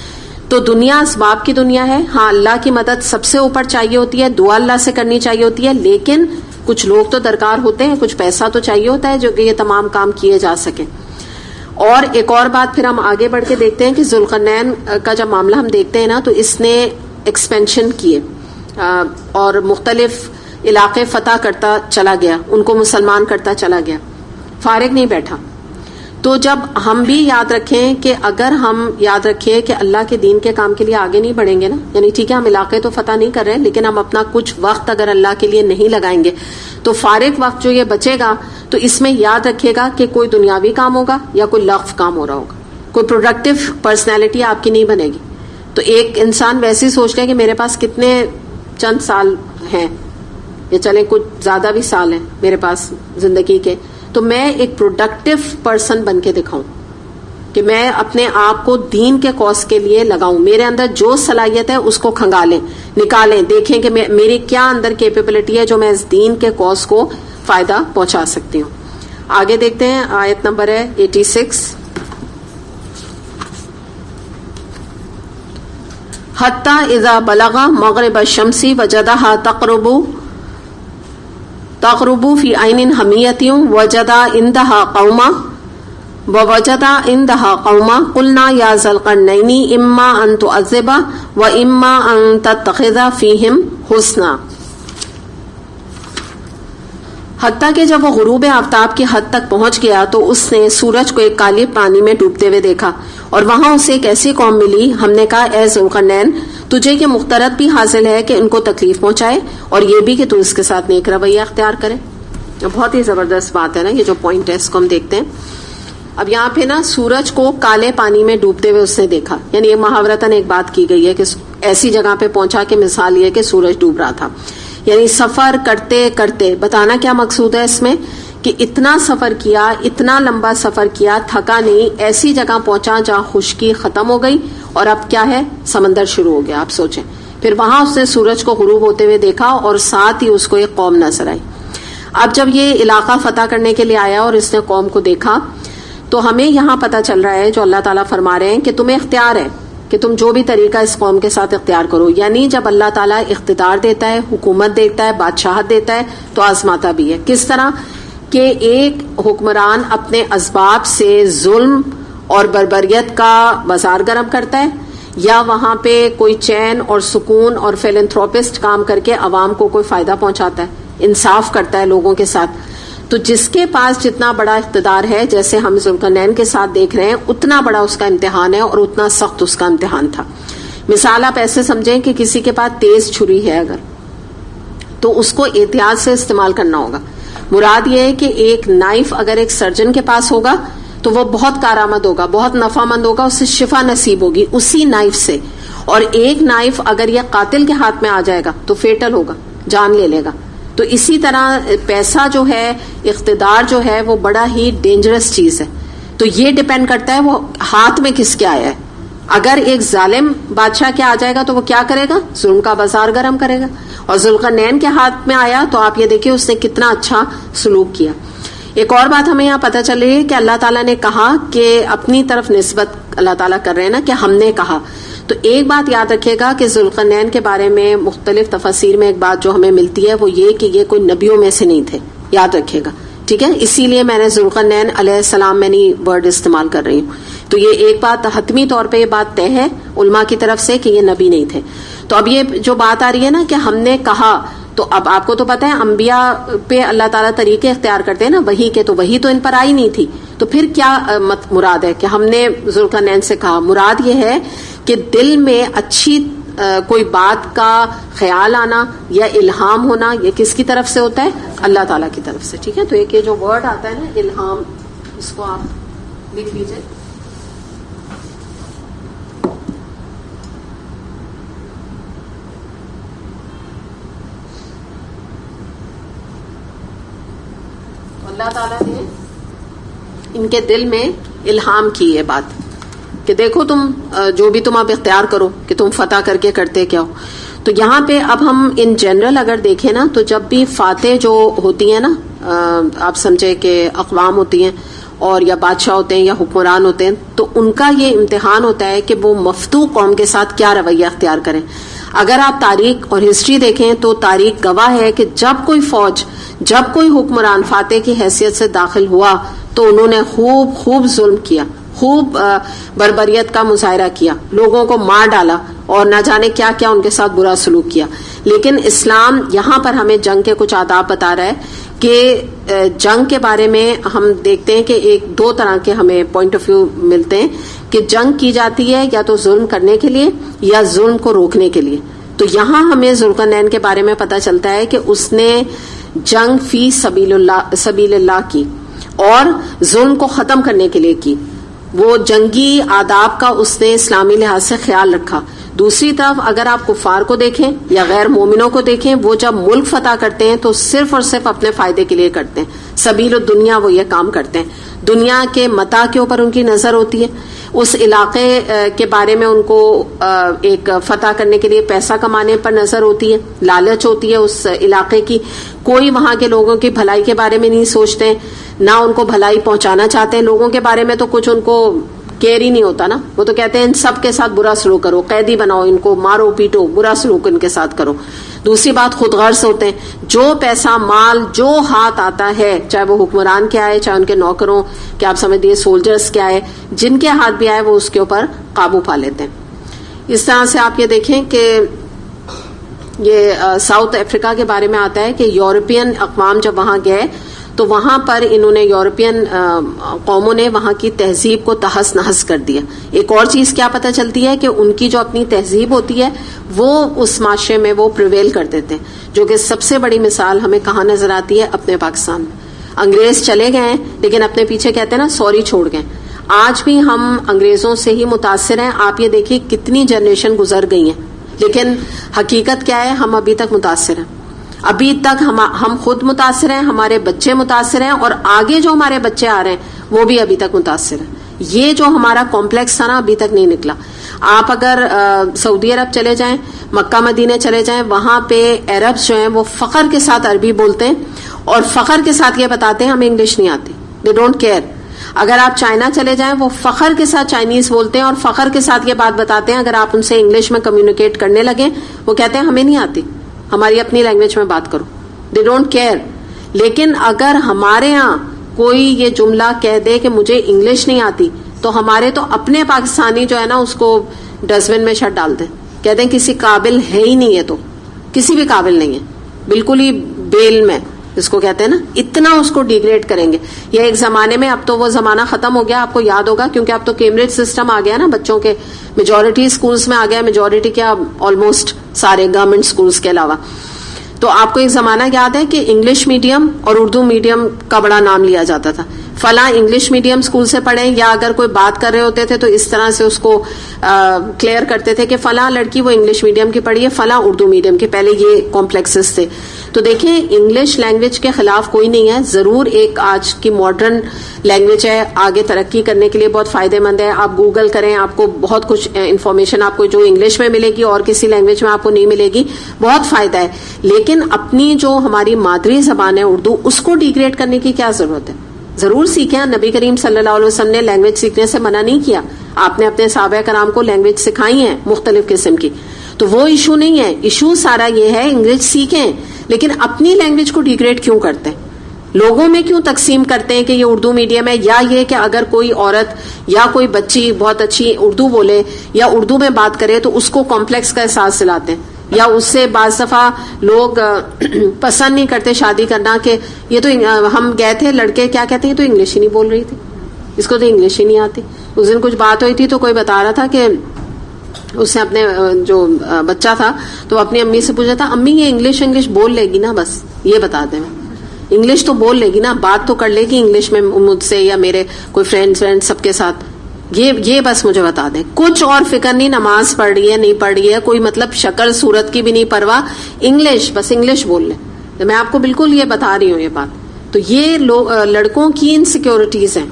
تو دنیا اسباب کی دنیا ہے. ہاں اللہ کی مدد سب سے اوپر چاہیے ہوتی ہے, دعا اللہ سے کرنی چاہیے ہوتی ہے, لیکن کچھ لوگ تو درکار ہوتے ہیں, کچھ پیسہ تو چاہیے ہوتا ہے جو کہ یہ تمام کام کیے جا سکیں. اور ایک اور بات پھر ہم آگے بڑھ کے دیکھتے ہیں کہ ذوالقرنین کا جب معاملہ ہم دیکھتے ہیں نا, تو اس نے ایکسپینشن کیے اور مختلف علاقے فتح کرتا چلا گیا, ان کو مسلمان کرتا چلا گیا, فارغ نہیں بیٹھا. تو جب ہم بھی یاد رکھیں کہ اگر ہم یاد رکھیں کہ اللہ کے دین کے کام کے لیے آگے نہیں بڑھیں گے نا, یعنی ٹھیک ہے ہم علاقے تو فتح نہیں کر رہے ہیں, لیکن ہم اپنا کچھ وقت اگر اللہ کے لیے نہیں لگائیں گے تو فارغ وقت جو یہ بچے گا تو اس میں یاد رکھیے گا کہ کوئی دنیاوی کام ہوگا یا کوئی لغو کام ہو رہا ہوگا, کوئی پروڈکٹیو پرسنالٹی آپ کی نہیں بنے گی. تو ایک انسان ویسے ہی سوچ لے کہ میرے پاس کتنے چند سال ہیں, یا چلیں کچھ زیادہ بھی سال ہیں میرے پاس زندگی کے, تو میں ایک پروڈکٹیو پرسن بن کے دکھاؤں کہ میں اپنے آپ کو دین کے کاز کے لیے لگاؤں. میرے اندر جو صلاحیت ہے اس کو کھنگالیں, نکالیں, دیکھیں کہ میری کیا اندر کیپیبلٹی ہے جو میں اس دین کے کاز کو فائدہ پہنچا سکتی ہوں. آگے دیکھتے ہیں, آیت نمبر ہے 86. حتی اذا بلغ مغرب الشمس وجدها تغرب فی عین حمیۃ وجدا عندها قوما قلنا یا ذا القرنین اما ان تعذب و اما ان تتخذ فیہم حسنا. حتیٰ کہ جب وہ غروب آفتاب کی حد تک پہنچ گیا تو اس نے سورج کو ایک کالے پانی میں ڈوبتے ہوئے دیکھا، اور وہاں اسے ایک ایسی قوم ملی. ہم نے کہا اے ذوالقرنین، تجھے یہ مخترت بھی حاصل ہے کہ ان کو تکلیف پہنچائے، اور یہ بھی کہ تو اس کے ساتھ نیک رویہ اختیار کرے. بہت ہی زبردست بات ہے نا، یہ جو پوائنٹ ہے اس کو ہم دیکھتے ہیں. اب یہاں پہ نا سورج کو کالے پانی میں ڈوبتے ہوئے اس نے دیکھا، یعنی یہ محاورتاً ایک بات کی گئی ہے کہ ایسی جگہ پہ پہنچا کہ مثال یہ کہ سورج ڈوب رہا تھا. یعنی سفر کرتے کرتے، بتانا کیا مقصود ہے اس میں کہ اتنا سفر کیا، اتنا لمبا سفر کیا، تھکا نہیں، ایسی جگہ پہنچا جہاں خشکی ختم ہو گئی اور اب کیا ہے، سمندر شروع ہو گیا. آپ سوچیں، پھر وہاں اس نے سورج کو غروب ہوتے ہوئے دیکھا اور ساتھ ہی اس کو ایک قوم نظر آئی. اب جب یہ علاقہ فتح کرنے کے لیے آیا اور اس نے قوم کو دیکھا تو ہمیں یہاں پتہ چل رہا ہے جو اللہ تعالیٰ فرما رہے ہیں کہ تمہیں اختیار ہے کہ تم جو بھی طریقہ اس قوم کے ساتھ اختیار کرو. یعنی جب اللہ تعالیٰ اقتدار دیتا ہے، حکومت دیتا ہے، بادشاہت دیتا ہے تو آزماتا بھی ہے. کس طرح کہ ایک حکمران اپنے اسباب سے ظلم اور بربریت کا بازار گرم کرتا ہے، یا وہاں پہ کوئی چین اور سکون اور فیلنتھروپسٹ کام کر کے عوام کو کوئی فائدہ پہنچاتا ہے، انصاف کرتا ہے لوگوں کے ساتھ. تو جس کے پاس جتنا بڑا اقتدار ہے، جیسے ہم ذوالقرنین کے ساتھ دیکھ رہے ہیں، اتنا بڑا اس کا امتحان ہے اور اتنا سخت اس کا امتحان تھا. مثال آپ ایسے سمجھیں کہ کسی کے پاس تیز چھری ہے اگر، تو اس کو احتیاط سے استعمال کرنا ہوگا. مراد یہ ہے کہ ایک نائف اگر ایک سرجن کے پاس ہوگا تو وہ بہت کارآمد ہوگا، بہت نفع مند ہوگا، اس سے شفا نصیب ہوگی اسی نائف سے. اور ایک نائف اگر یہ قاتل کے ہاتھ میں آ جائے گا تو فیٹل ہوگا، جان لے لے گا. تو اسی طرح پیسہ جو ہے، اقتدار جو ہے، وہ بڑا ہی ڈینجرس چیز ہے. تو یہ ڈیپینڈ کرتا ہے وہ ہاتھ میں کس کے آیا ہے. اگر ایک ظالم بادشاہ کے آ جائے گا تو وہ کیا کرے گا، ظلم کا بازار گرم کرے گا. اور ذوالقرنین کے ہاتھ میں آیا تو آپ یہ دیکھیں اس نے کتنا اچھا سلوک کیا. ایک اور بات ہمیں یہاں پتہ چل رہی ہے کہ اللہ تعالیٰ نے کہا کہ اپنی طرف نسبت اللہ تعالیٰ کر رہے ہیں نا کہ ہم نے کہا. تو ایک بات یاد رکھیے گا کہ ذوالقرنین کے بارے میں مختلف تفاسیر میں ایک بات جو ہمیں ملتی ہے وہ یہ کہ یہ کوئی نبیوں میں سے نہیں تھے. یاد رکھیے گا، ٹھیک ہے. اسی لیے میں نے ذوالقرنین علیہ السلام میں نہیں ورڈ استعمال کر رہی ہوں. تو یہ ایک بات حتمی طور پہ یہ بات طے ہے علماء کی طرف سے کہ یہ نبی نہیں تھے. تو اب یہ جو بات آ رہی ہے نا کہ ہم نے کہا، تو اب آپ کو تو پتہ ہے انبیاء پہ اللہ تعالیٰ طریقے اختیار کرتے ہیں نا وہی کے، تو وہی تو ان پر آئی نہیں تھی. تو پھر کیا مراد ہے کہ ہم نے ذوالقرنین سے کہا؟ مراد یہ ہے کہ دل میں اچھی کوئی بات کا خیال آنا یا الہام ہونا، یہ کس کی طرف سے ہوتا ہے؟ اللہ تعالیٰ کی طرف سے. ٹھیک ہے. تو ایک یہ جو ورڈ آتا ہے نا الہام، اس کو آپ لکھ لیجیے. اللہ تعالیٰ نے ان کے دل میں الہام کی یہ بات کہ دیکھو تم جو بھی تم اب اختیار کرو کہ تم فتح کر کے کرتے کیا ہو. تو یہاں پہ اب ہم ان جنرل اگر دیکھیں نا تو جب بھی فاتح جو ہوتی ہیں نا، آپ سمجھے کہ اقوام ہوتی ہیں اور یا بادشاہ ہوتے ہیں یا حکمران ہوتے ہیں، تو ان کا یہ امتحان ہوتا ہے کہ وہ مفتو قوم کے ساتھ کیا رویہ اختیار کریں. اگر آپ تاریخ اور ہسٹری دیکھیں تو تاریخ گواہ ہے کہ جب کوئی فوج، جب کوئی حکمران فاتح کی حیثیت سے داخل ہوا تو انہوں نے خوب ظلم کیا، خوب بربریت کا مظاہرہ کیا، لوگوں کو مار ڈالا اور نہ جانے کیا کیا ان کے ساتھ برا سلوک کیا. لیکن اسلام یہاں پر ہمیں جنگ کے کچھ آداب بتا رہا ہے کہ جنگ کے بارے میں ہم دیکھتے ہیں کہ ایک دو طرح کے ہمیں پوائنٹ آف ویو ملتے ہیں کہ جنگ کی جاتی ہے یا تو ظلم کرنے کے لیے یا ظلم کو روکنے کے لیے. تو یہاں ہمیں ذوالقرنین کے بارے میں پتہ چلتا ہے کہ اس نے جنگ فی سبیل اللہ کی اور ظلم کو ختم کرنے کے لیے کی. وہ جنگی آداب کا اس نے اسلامی لحاظ سے خیال رکھا. دوسری طرف اگر آپ کفار کو دیکھیں یا غیر مومنوں کو دیکھیں، وہ جب ملک فتح کرتے ہیں تو صرف اور صرف اپنے فائدے کے لیے کرتے ہیں. سبیل الدنیا وہ یہ کام کرتے ہیں. دنیا کے متاع کے اوپر ان کی نظر ہوتی ہے، اس علاقے کے بارے میں ان کو ایک فتح کرنے کے لیے پیسہ کمانے پر نظر ہوتی ہے، لالچ ہوتی ہے اس علاقے کی. کوئی وہاں کے لوگوں کی بھلائی کے بارے میں نہیں سوچتے، نہ ان کو بھلائی پہنچانا چاہتے ہیں. لوگوں کے بارے میں تو کچھ ان کو کیئر ہی نہیں ہوتا نا. وہ تو کہتے ہیں ان سب کے ساتھ برا سلوک کرو، قیدی بناؤ، ان کو مارو پیٹو، برا سلوک ان کے ساتھ کرو. دوسری بات خود غرض ہوتے ہیں. جو پیسہ مال جو ہاتھ آتا ہے، چاہے وہ حکمران کے آئے چاہے ان کے نوکروں کہ آپ سمجھ دیے سولجرز کے آئے، جن کے ہاتھ بھی آئے وہ اس کے اوپر قابو پا لیتے ہیں. اس طرح سے آپ یہ دیکھیں کہ یہ ساؤتھ افریقہ کے بارے میں آتا ہے کہ یورپین اقوام جب وہاں گئے تو وہاں پر انہوں نے یورپین قوموں نے وہاں کی تہذیب کو تہس نہس کر دیا. ایک اور چیز کیا پتہ چلتی ہے کہ ان کی جو اپنی تہذیب ہوتی ہے وہ اس معاشرے میں وہ پریویل کر دیتے ہیں, جو کہ سب سے بڑی مثال ہمیں کہاں نظر آتی ہے؟ اپنے پاکستان میں. انگریز چلے گئے ہیں لیکن اپنے پیچھے کہتے ہیں نا سوری چھوڑ گئے. آج بھی ہم انگریزوں سے ہی متاثر ہیں. آپ یہ دیکھیے کتنی جنریشن گزر گئی ہیں, لیکن حقیقت کیا ہے؟ ہم ابھی تک متاثر ہیں. ابھی تک ہم خود متاثر ہیں, ہمارے بچے متاثر ہیں, اور آگے جو ہمارے بچے آ رہے ہیں وہ بھی ابھی تک متاثر ہیں. یہ جو ہمارا کمپلیکس تھا نا ابھی تک نہیں نکلا. آپ اگر سعودی عرب چلے جائیں, مکہ مدینے چلے جائیں, وہاں پہ عربز جو ہیں وہ فخر کے ساتھ عربی بولتے ہیں اور فخر کے ساتھ یہ بتاتے ہیں ہمیں انگلش نہیں آتی. They don't care. اگر آپ چائنا چلے جائیں وہ فخر کے ساتھ چائنیز بولتے ہیں اور فخر کے ساتھ یہ بات بتاتے ہیں, اگر آپ ان سے انگلش میں کمیونیکیٹ کرنے لگیں وہ کہتے ہیں ہمیں نہیں آتی, ہماری اپنی لینگویج میں بات کرو. They don't care. لیکن اگر ہمارے ہاں کوئی یہ جملہ کہہ دے کہ مجھے انگلش نہیں آتی تو ہمارے تو اپنے پاکستانی جو ہے نا اس کو ڈسٹ بن میں شٹ ڈال دیں, کہتے ہیں کسی قابل ہے ہی نہیں ہے, تو کسی بھی قابل نہیں ہے, بالکل ہی بیل میں جس کو کہتے ہیں نا, اتنا اس کو ڈیگریڈ کریں گے. یہ ایک زمانے میں, اب تو وہ زمانہ ختم ہو گیا, آپ کو یاد ہوگا کیونکہ اب تو کیمبرج سسٹم آ گیا نا بچوں کے, میجورٹی اسکولس میں آ گیا, میجورٹی کیا آلموسٹ سارے گورنمنٹ اسکولس کے علاوہ. تو آپ کو ایک زمانہ یاد ہے کہ انگلش میڈیم اور اردو میڈیم کا بڑا نام لیا جاتا تھا. فلاں انگلش میڈیم اسکول سے پڑھیں, یا اگر کوئی بات کر رہے ہوتے تھے تو اس طرح سے اس کو کلیئر کرتے تھے کہ فلاں لڑکی وہ انگلش میڈیم کی پڑھی ہے, فلاں اردو میڈیم کی. پہلے یہ کمپلیکسز تھے. تو دیکھیں انگلش لینگویج کے خلاف کوئی نہیں ہے, ضرور ایک آج کی ماڈرن لینگویج ہے, آگے ترقی کرنے کے لیے بہت فائدہ مند ہے. آپ گوگل کریں, آپ کو بہت کچھ انفارمیشن آپ کو جو انگلش میں ملے گی اور کسی لینگویج میں آپ کو نہیں ملے گی, بہت فائدہ ہے. لیکن اپنی جو ہماری مادری زبان ہے اردو, اس کو ڈیگریڈ کرنے کی کیا ضرورت ہے؟ ضرور سیکھیں. نبی کریم صلی اللہ علیہ وسلم نے لینگویج سیکھنے سے منع نہیں کیا, آپ نے اپنے صحابہ کرام کو لینگویج سکھائی ہیں مختلف قسم کی, تو وہ ایشو نہیں ہے. ایشو سارا یہ ہے انگلش سیکھیں, لیکن اپنی لینگویج کو ڈیگریڈ کیوں کرتے ہیں؟ لوگوں میں کیوں تقسیم کرتے ہیں کہ یہ اردو میڈیم ہے, یا یہ کہ اگر کوئی عورت یا کوئی بچی بہت اچھی اردو بولے یا اردو میں بات کرے تو اس کو کمپلیکس کا احساس دلاتے ہیں, یا اس سے بعض دفعہ لوگ پسند نہیں کرتے شادی کرنا کہ یہ تو ہم گئے تھے لڑکے کیا کہتے ہیں تو انگلش ہی نہیں بول رہی تھی, اس کو تو انگلش ہی نہیں آتی. اس دن کچھ بات ہوئی تھی تو کوئی بتا رہا تھا کہ اس نے اپنے جو بچہ تھا تو اپنی امی سے پوچھا تھا, امی یہ انگلش بول لے گی نا, بس یہ بتا دیں, انگلش تو بول لے گی نا, بات تو کر لے گی انگلش میں مجھ سے یا میرے کوئی فرینڈ سب کے ساتھ, یہ بس مجھے بتا دیں. کچھ اور فکر نہیں, نماز پڑھ رہی ہے نہیں پڑھ رہی ہے, کوئی مطلب شکل صورت کی بھی نہیں پرواہ, انگلش بس انگلش بول لیں. میں آپ کو بالکل یہ بتا رہی ہوں یہ بات. تو یہ لڑکوں کی انسیکیورٹیز ہیں,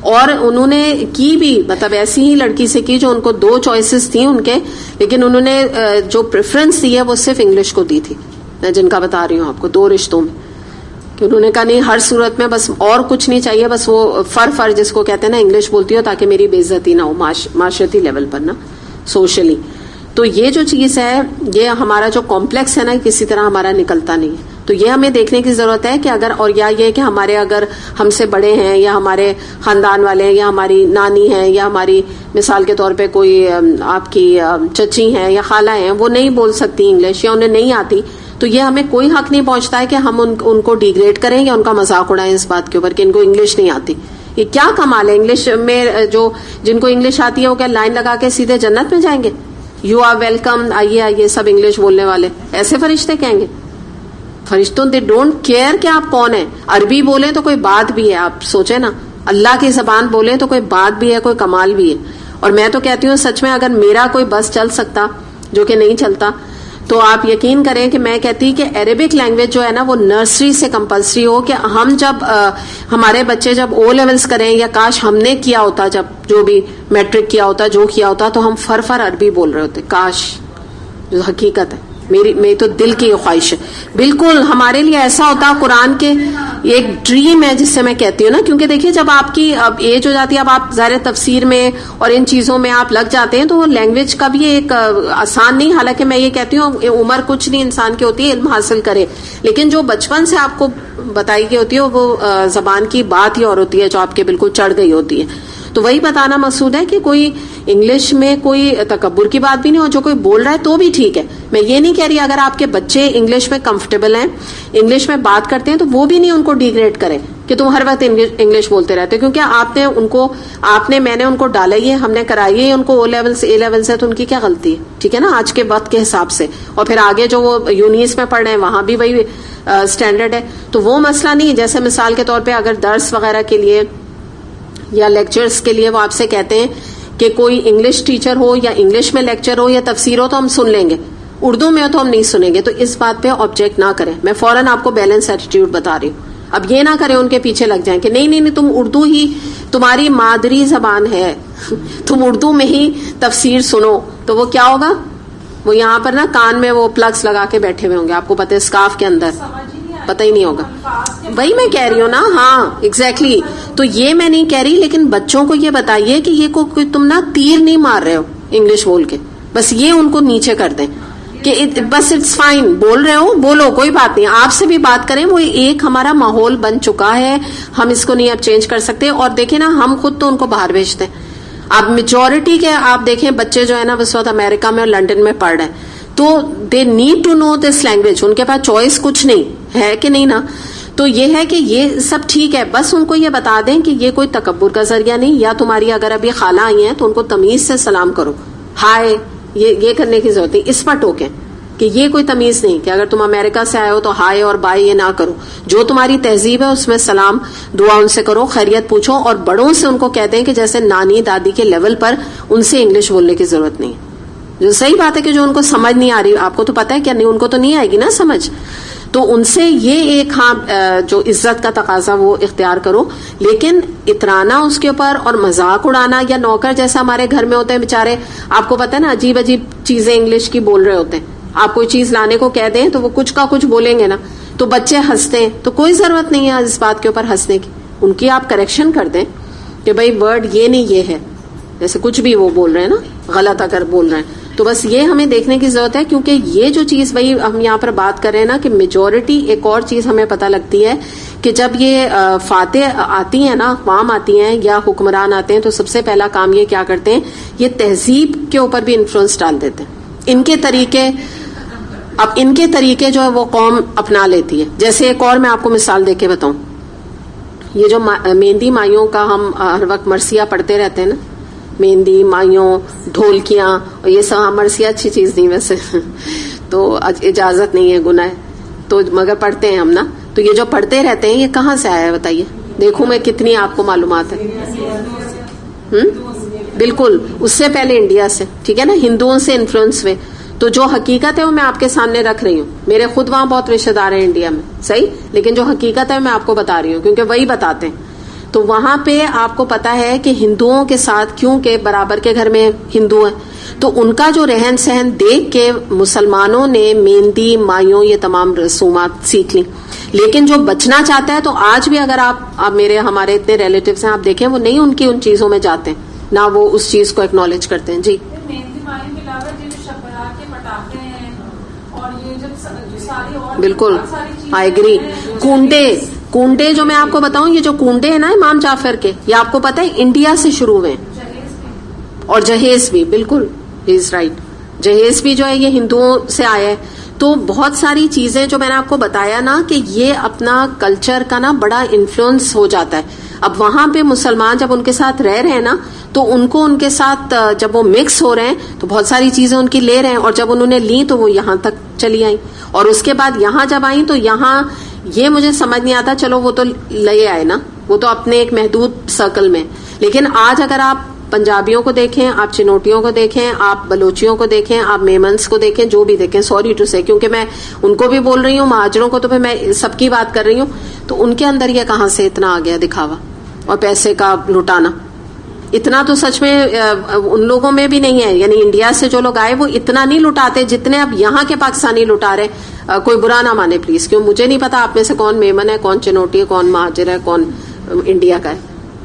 اور انہوں نے کی بھی مطلب ایسی ہی لڑکی سے کی جو ان کو 2 چوائسز تھیں ان کے, لیکن انہوں نے جو پریفرنس دی ہے وہ صرف انگلش کو دی تھی, میں جن کا بتا رہی ہوں آپ کو 2 رشتوں میں, کہ انہوں نے کہا نہیں ہر صورت میں بس اور کچھ نہیں چاہیے, بس وہ فر جس کو کہتے ہیں نا انگلش بولتی ہو تاکہ میری بے عزتی نہ ہو معاشرتی لیول پر نا, سوشلی. تو یہ جو چیز ہے یہ ہمارا جو کمپلیکس ہے نا کسی طرح ہمارا نکلتا نہیں ہے. تو یہ ہمیں دیکھنے کی ضرورت ہے کہ اگر, اور یا یہ کہ ہمارے اگر ہم سے بڑے ہیں یا ہمارے خاندان والے ہیں یا ہماری نانی ہیں یا ہماری مثال کے طور پہ کوئی آپ کی چچی ہیں یا خالہ ہیں, وہ نہیں بول سکتی انگلش یا انہیں نہیں آتی, تو یہ ہمیں کوئی حق نہیں پہنچتا ہے کہ ہم ان کو ڈیگریڈ کریں یا ان کا مذاق اڑائیں اس بات کے اوپر کہ ان کو انگلش نہیں آتی. یہ کیا کمال ہے انگلش میں, جو جن کو انگلش آتی ہے وہ کیا لائن لگا کے سیدھے جنت میں جائیں گے؟ یو آر ویلکم, آئیے سب انگلش بولنے والے, ایسے فرشتے کہیں گے؟ فرشتوں دے ڈونٹ کیئر کہ آپ کون ہیں. عربی بولیں تو کوئی بات بھی ہے, آپ سوچیں نا, اللہ کی زبان بولیں تو کوئی بات بھی ہے, کوئی کمال بھی ہے. اور میں تو کہتی ہوں سچ میں اگر میرا کوئی بس چل سکتا جو کہ نہیں چلتا, تو آپ یقین کریں کہ میں کہتی کہ عربک لینگویج جو ہے نا وہ نرسری سے کمپلسری ہو, کہ ہم جب ہمارے بچے جب او لیولز کریں, یا کاش ہم نے کیا ہوتا جب جو بھی میٹرک کیا ہوتا جو کیا ہوتا, تو ہم فر عربی بول رہے ہوتے, کاش. جو حقیقت ہے میری تو دل کی خواہش ہے, بالکل ہمارے لیے ایسا ہوتا. قرآن کے ایک ڈریم ہے جس سے میں کہتی ہوں نا, کیونکہ دیکھیے جب آپ کی اب ایج ہو جاتی ہے, اب آپ ظاہر تفسیر میں اور ان چیزوں میں آپ لگ جاتے ہیں, تو وہ لینگویج کا بھی ایک آسان نہیں. حالانکہ میں یہ کہتی ہوں عمر کچھ نہیں انسان کی ہوتی ہے, علم حاصل کرے, لیکن جو بچپن سے آپ کو بتائی گئی ہوتی ہے وہ زبان کی بات ہی اور ہوتی ہے جو آپ کے بالکل چڑھ گئی ہوتی ہے. تو وہی بتانا مقصود ہے کہ کوئی انگلش میں کوئی تکبر کی بات بھی نہیں، اور جو کوئی بول رہا ہے تو بھی ٹھیک ہے. میں یہ نہیں کہہ رہی اگر آپ کے بچے انگلش میں کمفرٹیبل ہیں، انگلش میں بات کرتے ہیں، تو وہ بھی نہیں ان کو ڈیگریڈ کرے کہ تم ہر وقت انگلش بولتے رہتے، کیونکہ میں نے ان کو ڈالا ہی ہے، ہم نے کرائی ہے ان کو او لیول سے اے لیول سے، تو ان کی کیا غلطی ہے؟ ٹھیک ہے نا، آج کے وقت کے حساب سے. اور پھر آگے جو وہ یونیس میں پڑھ رہے ہیں وہاں بھی وہی اسٹینڈرڈ ہے، تو وہ مسئلہ نہیں ہے. جیسے مثال کے طور پہ اگر درس وغیرہ کے لیے یا لیکچرز کے لیے وہ آپ سے کہتے ہیں کہ کوئی انگلش ٹیچر ہو یا انگلش میں لیکچر ہو یا تفسیر ہو تو ہم سن لیں گے، اردو میں ہو تو ہم نہیں سنیں گے، تو اس بات پہ آبجیکٹ نہ کریں. میں فوراً آپ کو بیلنس ایٹیٹیوڈ بتا رہی ہوں. اب یہ نہ کریں ان کے پیچھے لگ جائیں کہ نہیں تم اردو ہی تمہاری مادری زبان ہے، تم اردو میں ہی تفسیر سنو. تو وہ کیا ہوگا، وہ یہاں پر نا کان میں وہ پلگس لگا کے بیٹھے ہوئے ہوں گے، آپ کو پتہ ہے اسکارف کے اندر، پتہ ہی نہیں ہوگا. وہی میں کہہ رہی ہوں نا، ہاں ایگزیکٹلی. تو یہ میں نہیں کہہ رہی، لیکن بچوں کو یہ بتائیے کہ یہ کوئی تم نا تیر نہیں مار رہے ہو انگلش بول کے، بس یہ ان کو نیچے کر دیں کہ بس اٹس فائن، بول رہے ہو بولو، کوئی بات نہیں، آپ سے بھی بات کریں. وہ ایک ہمارا ماحول بن چکا ہے، ہم اس کو نہیں اب چینج کر سکتے. اور دیکھیں نا، ہم خود تو ان کو باہر بھیجتے ہیں. اب میجورٹی کے آپ دیکھیں بچے جو ہے نا اس وقت امریکہ میں اور لنڈن میں پڑھ رہے ہیں، تو they need to know this language. ان کے پاس چوائس کچھ نہیں ہے کہ نہیں نا. تو یہ ہے کہ یہ سب ٹھیک ہے، بس ان کو یہ بتا دیں کہ یہ کوئی تکبر کا ذریعہ نہیں. یا تمہاری اگر ابھی خالہ آئی ہیں تو ان کو تمیز سے سلام کرو، ہائے، یہ کرنے کی ضرورت نہیں. اس پر ٹوکیں کہ یہ کوئی تمیز نہیں کہ اگر تم امریکہ سے آئے ہو تو ہائے اور بائے یہ نہ کرو. جو تمہاری تہذیب ہے اس میں سلام دعا ان سے کرو، خیریت پوچھو. اور بڑوں سے ان کو کہتے ہیں کہ جیسے نانی دادی کے لیول پر ان سے انگلش بولنے کی ضرورت نہیں. جو صحیح بات ہے کہ جو ان کو سمجھ نہیں آ رہی، آپ کو تو پتا ہے کیا نہیں، ان کو تو نہیں آئے گی نا سمجھ، تو ان سے یہ ایک جو عزت کا تقاضا وہ اختیار کرو. لیکن اترانا اس کے اوپر اور مذاق اڑانا، یا نوکر جیسا ہمارے گھر میں ہوتے ہیں بیچارے، آپ کو پتا ہے نا عجیب عجیب چیزیں انگلش کی بول رہے ہوتے ہیں. آپ کوئی چیز لانے کو کہہ دیں تو وہ کچھ کا کچھ بولیں گے نا، تو بچے ہنستے ہیں. تو کوئی ضرورت نہیں ہے اس بات کے اوپر ہنسنے کی. ان کی آپ کریکشن کر دیں کہ بھائی ورڈ یہ نہیں یہ ہے، جیسے کچھ بھی وہ بول رہے ہیں نا غلط اگر بول رہے ہیں. تو بس یہ ہمیں دیکھنے کی ضرورت ہے، کیونکہ یہ جو چیز وہی ہم یہاں پر بات کر رہے ہیں نا کہ میجورٹی. ایک اور چیز ہمیں پتہ لگتی ہے کہ جب یہ فاتح آتی ہیں نا، اقوام آتی ہیں یا حکمران آتے ہیں، تو سب سے پہلا کام یہ کیا کرتے ہیں، یہ تہذیب کے اوپر بھی انفلوئنس ڈال دیتے ہیں. ان کے طریقے، اب ان کے طریقے جو ہے وہ قوم اپنا لیتی ہے. جیسے ایک اور میں آپ کو مثال دے کے بتاؤں، یہ جو مہندی مائیوں کا ہم ہر وقت مرثیہ پڑھتے رہتے ہیں نا، مہندی مائیوں ڈھولکیاں، اور یہ سب مرثیہ اچھی چیز نہیں ویسے تو اجازت نہیں ہے، گناہ ہے، تو مگر پڑھتے ہیں ہم نا. تو یہ جو پڑھتے رہتے ہیں یہ کہاں سے آیا ہے بتائیے؟ دیکھوں میں کتنی آپ کو معلومات ہے. بالکل اس سے پہلے انڈیا سے، ٹھیک ہے نا، ہندوؤں سے انفلوئنس ہوئے. تو جو حقیقت ہے وہ میں آپ کے سامنے رکھ رہی ہوں. میرے خود وہاں بہت رشتہ دار ہیں انڈیا میں، صحیح، لیکن جو حقیقت ہے میں آپ کو بتا رہی ہوں کیونکہ وہی بتاتے ہیں. تو وہاں پہ آپ کو پتا ہے کہ ہندوؤں کے ساتھ، کیونکہ برابر کے گھر میں ہندو ہیں، تو ان کا جو رہن سہن دیکھ کے مسلمانوں نے مہندی مائیوں یہ تمام رسومات سیکھ لی. لیکن جو بچنا چاہتا ہے، تو آج بھی اگر آپ ہمارے اتنے ریلیٹیوز ہیں، آپ دیکھیں وہ نہیں ان چیزوں میں جاتے ہیں، نہ وہ اس چیز کو ایکنالج کرتے ہیں. جی بالکل، آئی ایگری. کنڈے جو میں آپ کو بتاؤں، یہ جو کنڈے ہیں نا امام جعفر کے، یہ آپ کو پتا ہے انڈیا سے شروع ہوئے، اور جہیز بھی، بالکل از رائٹ، جہیز بھی جو ہے یہ ہندوؤں سے آیا ہے. تو بہت ساری چیزیں جو میں نے آپ کو بتایا نا کہ یہ اپنا کلچر کا نا بڑا انفلوئنس ہو جاتا ہے. اب وہاں پہ مسلمان جب ان کے ساتھ رہ رہے ہیں نا، تو ان کو ان کے ساتھ جب وہ مکس ہو رہے ہیں تو بہت ساری چیزیں ان کی لے رہے ہیں، اور جب انہوں نے لی تو وہ یہاں تک چلی آئیں. اور اس کے بعد یہاں جب آئیں تو یہاں یہ مجھے سمجھ نہیں آتا، چلو وہ تو لے آئے نا، وہ تو اپنے ایک محدود سرکل میں. لیکن آج اگر آپ پنجابیوں کو دیکھیں، آپ چنوٹیوں کو دیکھیں، آپ بلوچیوں کو دیکھیں، آپ میمنس کو دیکھیں، جو بھی دیکھیں، سوری ٹو سے، کیونکہ میں ان کو بھی بول رہی ہوں، مہاجروں کو تو پھر میں سب کی بات کر رہی ہوں. تو ان کے اندر یہ کہاں سے اتنا آ گیا دکھاوا اور پیسے کا لٹانا؟ اتنا تو سچ میں ان لوگوں میں بھی نہیں ہے. یعنی انڈیا سے جو لوگ آئے وہ اتنا نہیں لٹاتے جتنے اب یہاں کے پاکستانی لٹا رہے. کوئی برا نہ مانے پلیز، کیوں مجھے نہیں پتا آپ میں سے کون میمن ہے، کون چنوٹی ہے، کون مہاجر ہے، کون انڈیا کا ہے،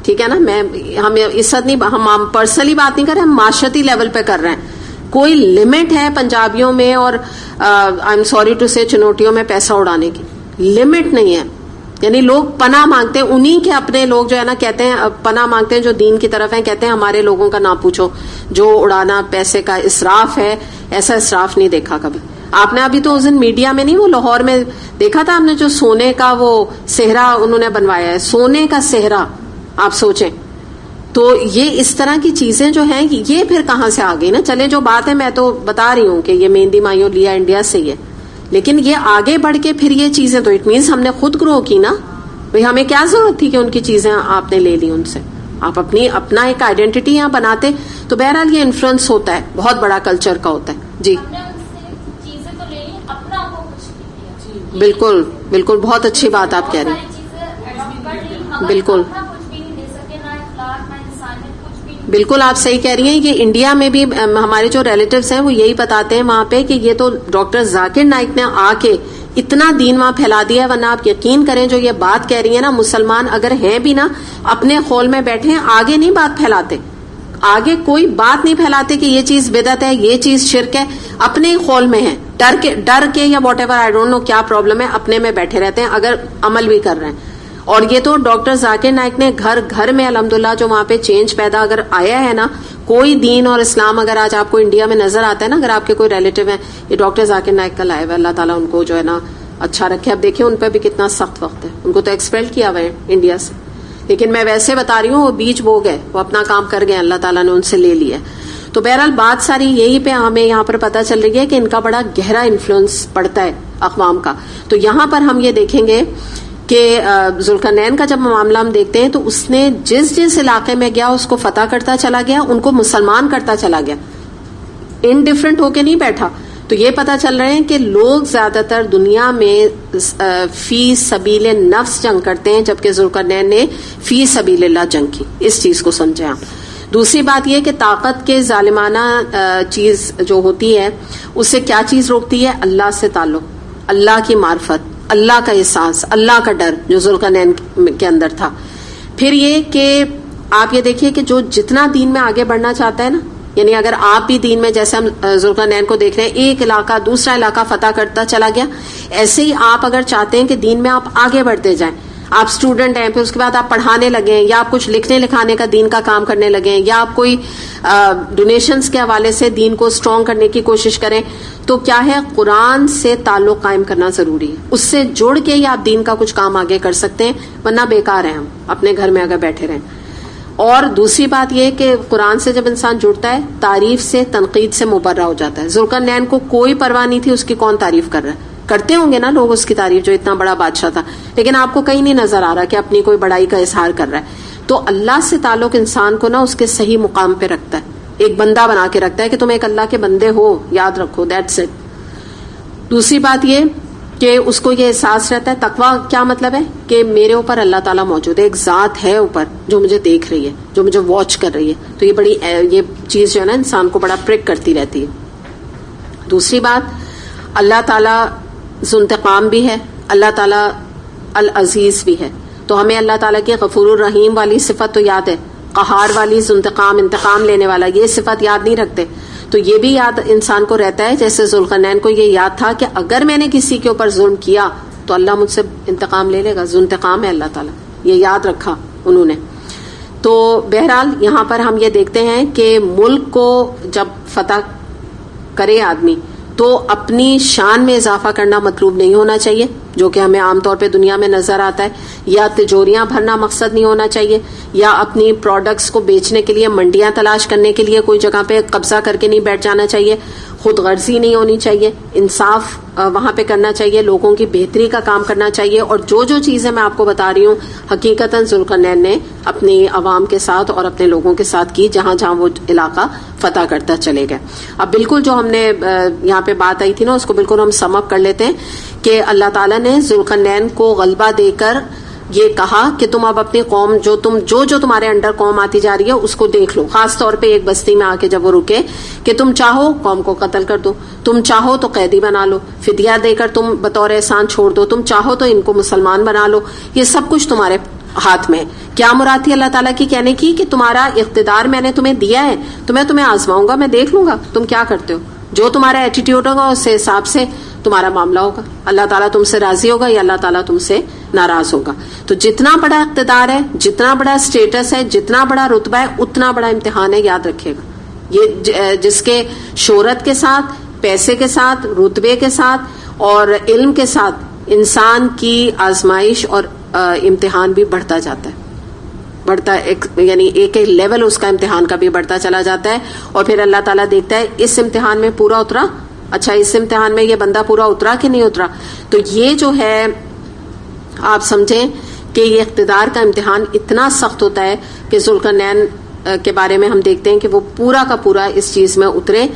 ٹھیک ہے نا. ہم عزت نہیں، ہم پرسنلی بات نہیں کر رہے، ہم معاشرتی لیول پہ کر رہے ہیں. کوئی لمٹ ہے پنجابیوں میں اور آئی ایم سوری ٹو سے چنوٹیوں میں پیسہ اڑانے کی؟ لمٹ نہیں ہے. یعنی لوگ پناہ مانگتے ہیں, انہی کے اپنے لوگ جو ہے نا کہتے ہیں پناہ مانگتے ہیں جو دین کی طرف ہیں, کہتے ہیں ہمارے لوگوں کا نہ پوچھو, جو اڑانا پیسے کا اسراف ہے ایسا اسراف نہیں دیکھا کبھی. آپ نے ابھی تو اس دن میڈیا میں نہیں, وہ لاہور میں دیکھا تھا آپ نے, جو سونے کا وہ صحرا انہوں نے بنوایا ہے, سونے کا صحرا, آپ سوچیں. تو یہ اس طرح کی چیزیں جو ہیں یہ پھر کہاں سے آ گئی نا. چلے جو بات ہے میں تو بتا رہی ہوں کہ یہ مہندی مائیوں لیا انڈیا سے ہی ہے, لیکن یہ آگے بڑھ کے پھر یہ چیزیں تو اٹ مینس ہم نے خود گرو کی نا. بھئی ہمیں کیا ضرورت تھی کہ ان کی چیزیں آپ نے لے لی ان سے. آپ اپنا ایک آئیڈینٹی یہاں بناتے. تو بہرحال یہ انفلوئنس ہوتا ہے, بہت بڑا کلچر کا ہوتا ہے. جی بالکل بالکل, بہت اچھی بات آپ کہہ رہی ہیں. بالکل بالکل آپ صحیح کہہ رہی ہیں. یہ انڈیا میں بھی ہمارے جو ریلیٹیوز ہیں وہ یہی بتاتے ہیں وہاں پہ کہ یہ تو ڈاکٹر ذاکر نائک نے آ کے اتنا دین وہاں پھیلا دیا ہے. ورنہ آپ یقین کریں جو یہ بات کہہ رہی ہیں نا, مسلمان اگر ہیں بھی نا اپنے خول میں بیٹھے ہیں, آگے نہیں بات پھیلاتے, آگے کوئی بات نہیں پھیلاتے کہ یہ چیز بدعت ہے, یہ چیز شرک ہے. اپنے ہی خول میں ہے, ڈر کے یا whatever I don't know کیا پرابلم ہے, اپنے میں بیٹھے رہتے ہیں اگر عمل بھی کر رہے ہیں. اور یہ تو ڈاکٹر ذاکر نائک نے گھر گھر میں الحمدللہ جو وہاں پہ چینج پیدا اگر آیا ہے نا, کوئی دین اور اسلام اگر آج آپ کو انڈیا میں نظر آتا ہے نا, اگر آپ کے کوئی ریلیٹیو ہیں, یہ ڈاکٹر ذاکر نائک کا لائے ہوا, اللہ تعالیٰ ان کو جو ہے نا اچھا رکھے. اب دیکھیں ان پہ بھی کتنا سخت وقت ہے, ان کو تو ایکسپیل کیا ہوا ہے انڈیا سے, لیکن میں ویسے بتا رہی ہوں وہ بیچ بو گئے, وہ اپنا کام کر گئے, اللہ تعالیٰ نے ان سے لے لیا. تو بہرحال بات ساری یہی پہ ہمیں یہاں پر پتہ چل رہی ہے کہ ان کا بڑا گہرا انفلوئنس پڑتا ہے اقوام کا. تو یہاں پر ہم یہ دیکھیں گے کہ ذوالقرنین کا جب معاملہ ہم دیکھتے ہیں تو اس نے جس علاقے میں گیا اس کو فتح کرتا چلا گیا, ان کو مسلمان کرتا چلا گیا, انڈیفرنٹ ہو کے نہیں بیٹھا. تو یہ پتا چل رہے ہیں کہ لوگ زیادہ تر دنیا میں فی سبیل نفس جنگ کرتے ہیں, جبکہ ذوالقرنین نے فی سبیل اللہ جنگ کی. اس چیز کو سمجھیں آپ. دوسری بات یہ کہ طاقت کے ظالمانہ چیز جو ہوتی ہے اس سے کیا چیز روکتی ہے؟ اللہ سے تعلق, اللہ کی معرفت, اللہ کا احساس, اللہ کا ڈر جو ذوالقرنین کے اندر تھا. پھر یہ کہ آپ یہ دیکھیے کہ جو جتنا دین میں آگے بڑھنا چاہتا ہے نا, یعنی اگر آپ بھی دین میں, جیسے ہم ذوالقرنین کو دیکھ رہے ہیں, ایک علاقہ دوسرا علاقہ فتح کرتا چلا گیا, ایسے ہی آپ اگر چاہتے ہیں کہ دین میں آپ آگے بڑھتے جائیں, آپ اسٹوڈنٹ ہیں, پھر اس کے بعد آپ پڑھانے لگیں, یا آپ کچھ لکھنے لکھانے کا دین کا کام کرنے لگیں, یا آپ کوئی ڈونیشنز کے حوالے سے دین کو اسٹرانگ کرنے کی کوشش کریں, تو کیا ہے, قرآن سے تعلق قائم کرنا ضروری ہے. اس سے جوڑ کے ہی آپ دین کا کچھ کام آگے کر سکتے ہیں, ورنہ بیکار ہیں ہم اپنے گھر میں اگر بیٹھے رہیں. اور دوسری بات یہ کہ قرآن سے جب انسان جڑتا ہے, تعریف سے تنقید سے مبرہ ہو جاتا ہے. ذوالقرنین کو کوئی پرواہ نہیں تھی اس کی کون تعریف کر رہا ہے, کرتے ہوں گے نا لوگ اس کی تعریف, جو اتنا بڑا بادشاہ تھا, لیکن آپ کو کہیں نہیں نظر آ رہا کہ اپنی کوئی بڑائی کا اظہار کر رہا ہے. تو اللہ سے تعلق انسان کو نا اس کے صحیح مقام پہ رکھتا ہے, ایک بندہ بنا کے رکھتا ہے کہ تم ایک اللہ کے بندے ہو, یاد رکھو, دیٹس اٹ. دوسری بات یہ کہ اس کو یہ احساس رہتا ہے, تقویٰ کیا مطلب ہے کہ میرے اوپر اللہ تعالیٰ موجود ہے, ایک ذات ہے اوپر جو مجھے دیکھ رہی ہے, جو مجھے واچ کر رہی ہے. تو یہ بڑی یہ چیز جو ہے نا انسان کو بڑا پرک کرتی رہتی ہے. دوسری بات, اللہ تعالیٰ ذو انتقام بھی ہے, اللہ تعالیٰ العزیز بھی ہے. تو ہمیں اللہ تعالیٰ کی غفور الرحیم والی صفت تو یاد ہے, قہار والی ذو انتقام, انتقام لینے والا, یہ صفت یاد نہیں رکھتے. تو یہ بھی یاد انسان کو رہتا ہے, جیسے ذوالقرنین کو یہ یاد تھا کہ اگر میں نے کسی کے اوپر ظلم کیا تو اللہ مجھ سے انتقام لے لے گا, ذو انتقام ہے اللہ تعالیٰ, یہ یاد رکھا انہوں نے. تو بہرحال یہاں پر ہم یہ دیکھتے ہیں کہ ملک کو جب فتح کرے آدمی تو اپنی شان میں اضافہ کرنا مطلوب نہیں ہونا چاہیے, جو کہ ہمیں عام طور پہ دنیا میں نظر آتا ہے, یا تجوریاں بھرنا مقصد نہیں ہونا چاہیے, یا اپنی پروڈکٹس کو بیچنے کے لیے منڈیاں تلاش کرنے کے لیے کوئی جگہ پہ قبضہ کر کے نہیں بیٹھ جانا چاہیے, خود غرضی نہیں ہونی چاہیے, انصاف وہاں پہ کرنا چاہیے, لوگوں کی بہتری کا کام کرنا چاہیے. اور جو چیزیں میں آپ کو بتا رہی ہوں حقیقتاً ذوالقرنین نے اپنی عوام کے ساتھ اور اپنے لوگوں کے ساتھ کی, جہاں جہاں وہ علاقہ فتح کرتا چلے گئے. اب بالکل جو ہم نے یہاں پہ بات آئی تھی نا, اس کو بالکل ہم سم اپ کر لیتے ہیں کہ اللہ تعالیٰ نے ذوالقرنین کو غلبہ دے کر یہ کہا کہ تم اب اپنی قوم جو تمہارے انڈر قوم آتی جا رہی ہے اس کو دیکھ لو. خاص طور پہ ایک بستی میں آ کے جب وہ رکے کہ تم چاہو قوم کو قتل کر دو, تم چاہو تو قیدی بنا لو, فدیہ دے کر تم بطور احسان چھوڑ دو, تم چاہو تو ان کو مسلمان بنا لو, یہ سب کچھ تمہارے ہاتھ میں. کیا مراد تھی اللہ تعالیٰ کی کہنے کی کہ تمہارا اقتدار میں نے تمہیں دیا ہے, تو میں تمہیں آزماؤں گا, میں دیکھ لوں گا تم کیا کرتے ہو, جو تمہارا ایٹیٹیوڈ ہوگا اس حساب سے تمہارا معاملہ ہوگا. اللہ تعالیٰ تم سے راضی ہوگا یا اللہ تعالیٰ تم سے ناراض ہوگا. تو جتنا بڑا اقتدار ہے، جتنا بڑا اسٹیٹس ہے، جتنا بڑا رتبہ ہے، اتنا بڑا امتحان ہے، یاد رکھیے گا. یہ جس کے شہرت کے ساتھ، پیسے کے ساتھ، رتبے کے ساتھ اور علم کے ساتھ انسان کی آزمائش اور امتحان بھی بڑھتا جاتا ہے، بڑھتا یعنی ایک لیول اس کا امتحان کا بھی بڑھتا چلا جاتا ہے. اور پھر اللہ تعالیٰ دیکھتا ہے اس امتحان میں پورا اترا، اچھا اس امتحان میں یہ بندہ پورا اترا کہ نہیں اترا. تو یہ جو ہے آپ سمجھیں کہ یہ اقتدار کا امتحان اتنا سخت ہوتا ہے کہ ذوالقرنین کے بارے میں ہم دیکھتے ہیں کہ وہ پورا کا پورا اس چیز میں اترے.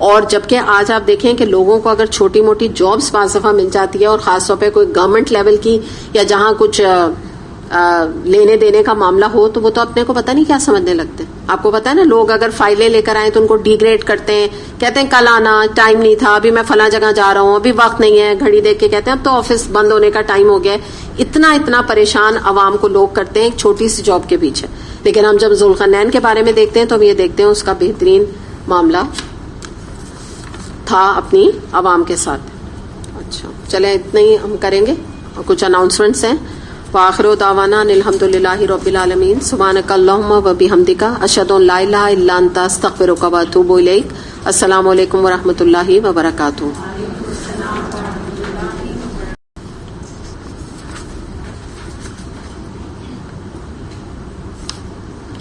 اور جبکہ آج آپ دیکھیں کہ لوگوں کو اگر چھوٹی موٹی جابس بعض دفعہ مل جاتی ہے اور خاص طور پہ کوئی گورنمنٹ لیول کی یا جہاں کچھ لینے دینے کا معاملہ ہو تو وہ تو اپنے کو پتہ نہیں کیا سمجھنے لگتے ہیں. آپ کو پتا ہے نا، لوگ اگر فائلیں لے کر آئیں تو ان کو ڈی گریڈ کرتے ہیں، کہتے ہیں کل آنا، ٹائم نہیں تھا، ابھی میں فلاں جگہ جا رہا ہوں، ابھی وقت نہیں ہے، گھڑی دیکھ کے کہتے ہیں اب تو آفس بند ہونے کا ٹائم ہو گیا ہے. اتنا پریشان عوام کو لوگ کرتے ہیں ایک چھوٹی سی جاب کے پیچھے. لیکن ہم جب ذوالقرنین کے بارے میں دیکھتے ہیں تو ہم یہ دیکھتے ہیں اس کا بہترین معاملہ تھا اپنی عوام کے ساتھ. اچھا چلیں اتنا ہی ہم کریں گے. اور کچھ اناؤنسمنٹس ہیں. وآخر دعوانا ان الحمدللہ رب العالمین. سبحانک اللہم وبحمدک، اشہد ان لا الہ الا انت، استغفرک واتوب الیک. السلام علیکم ورحمۃ اللہ وبرکاتہ.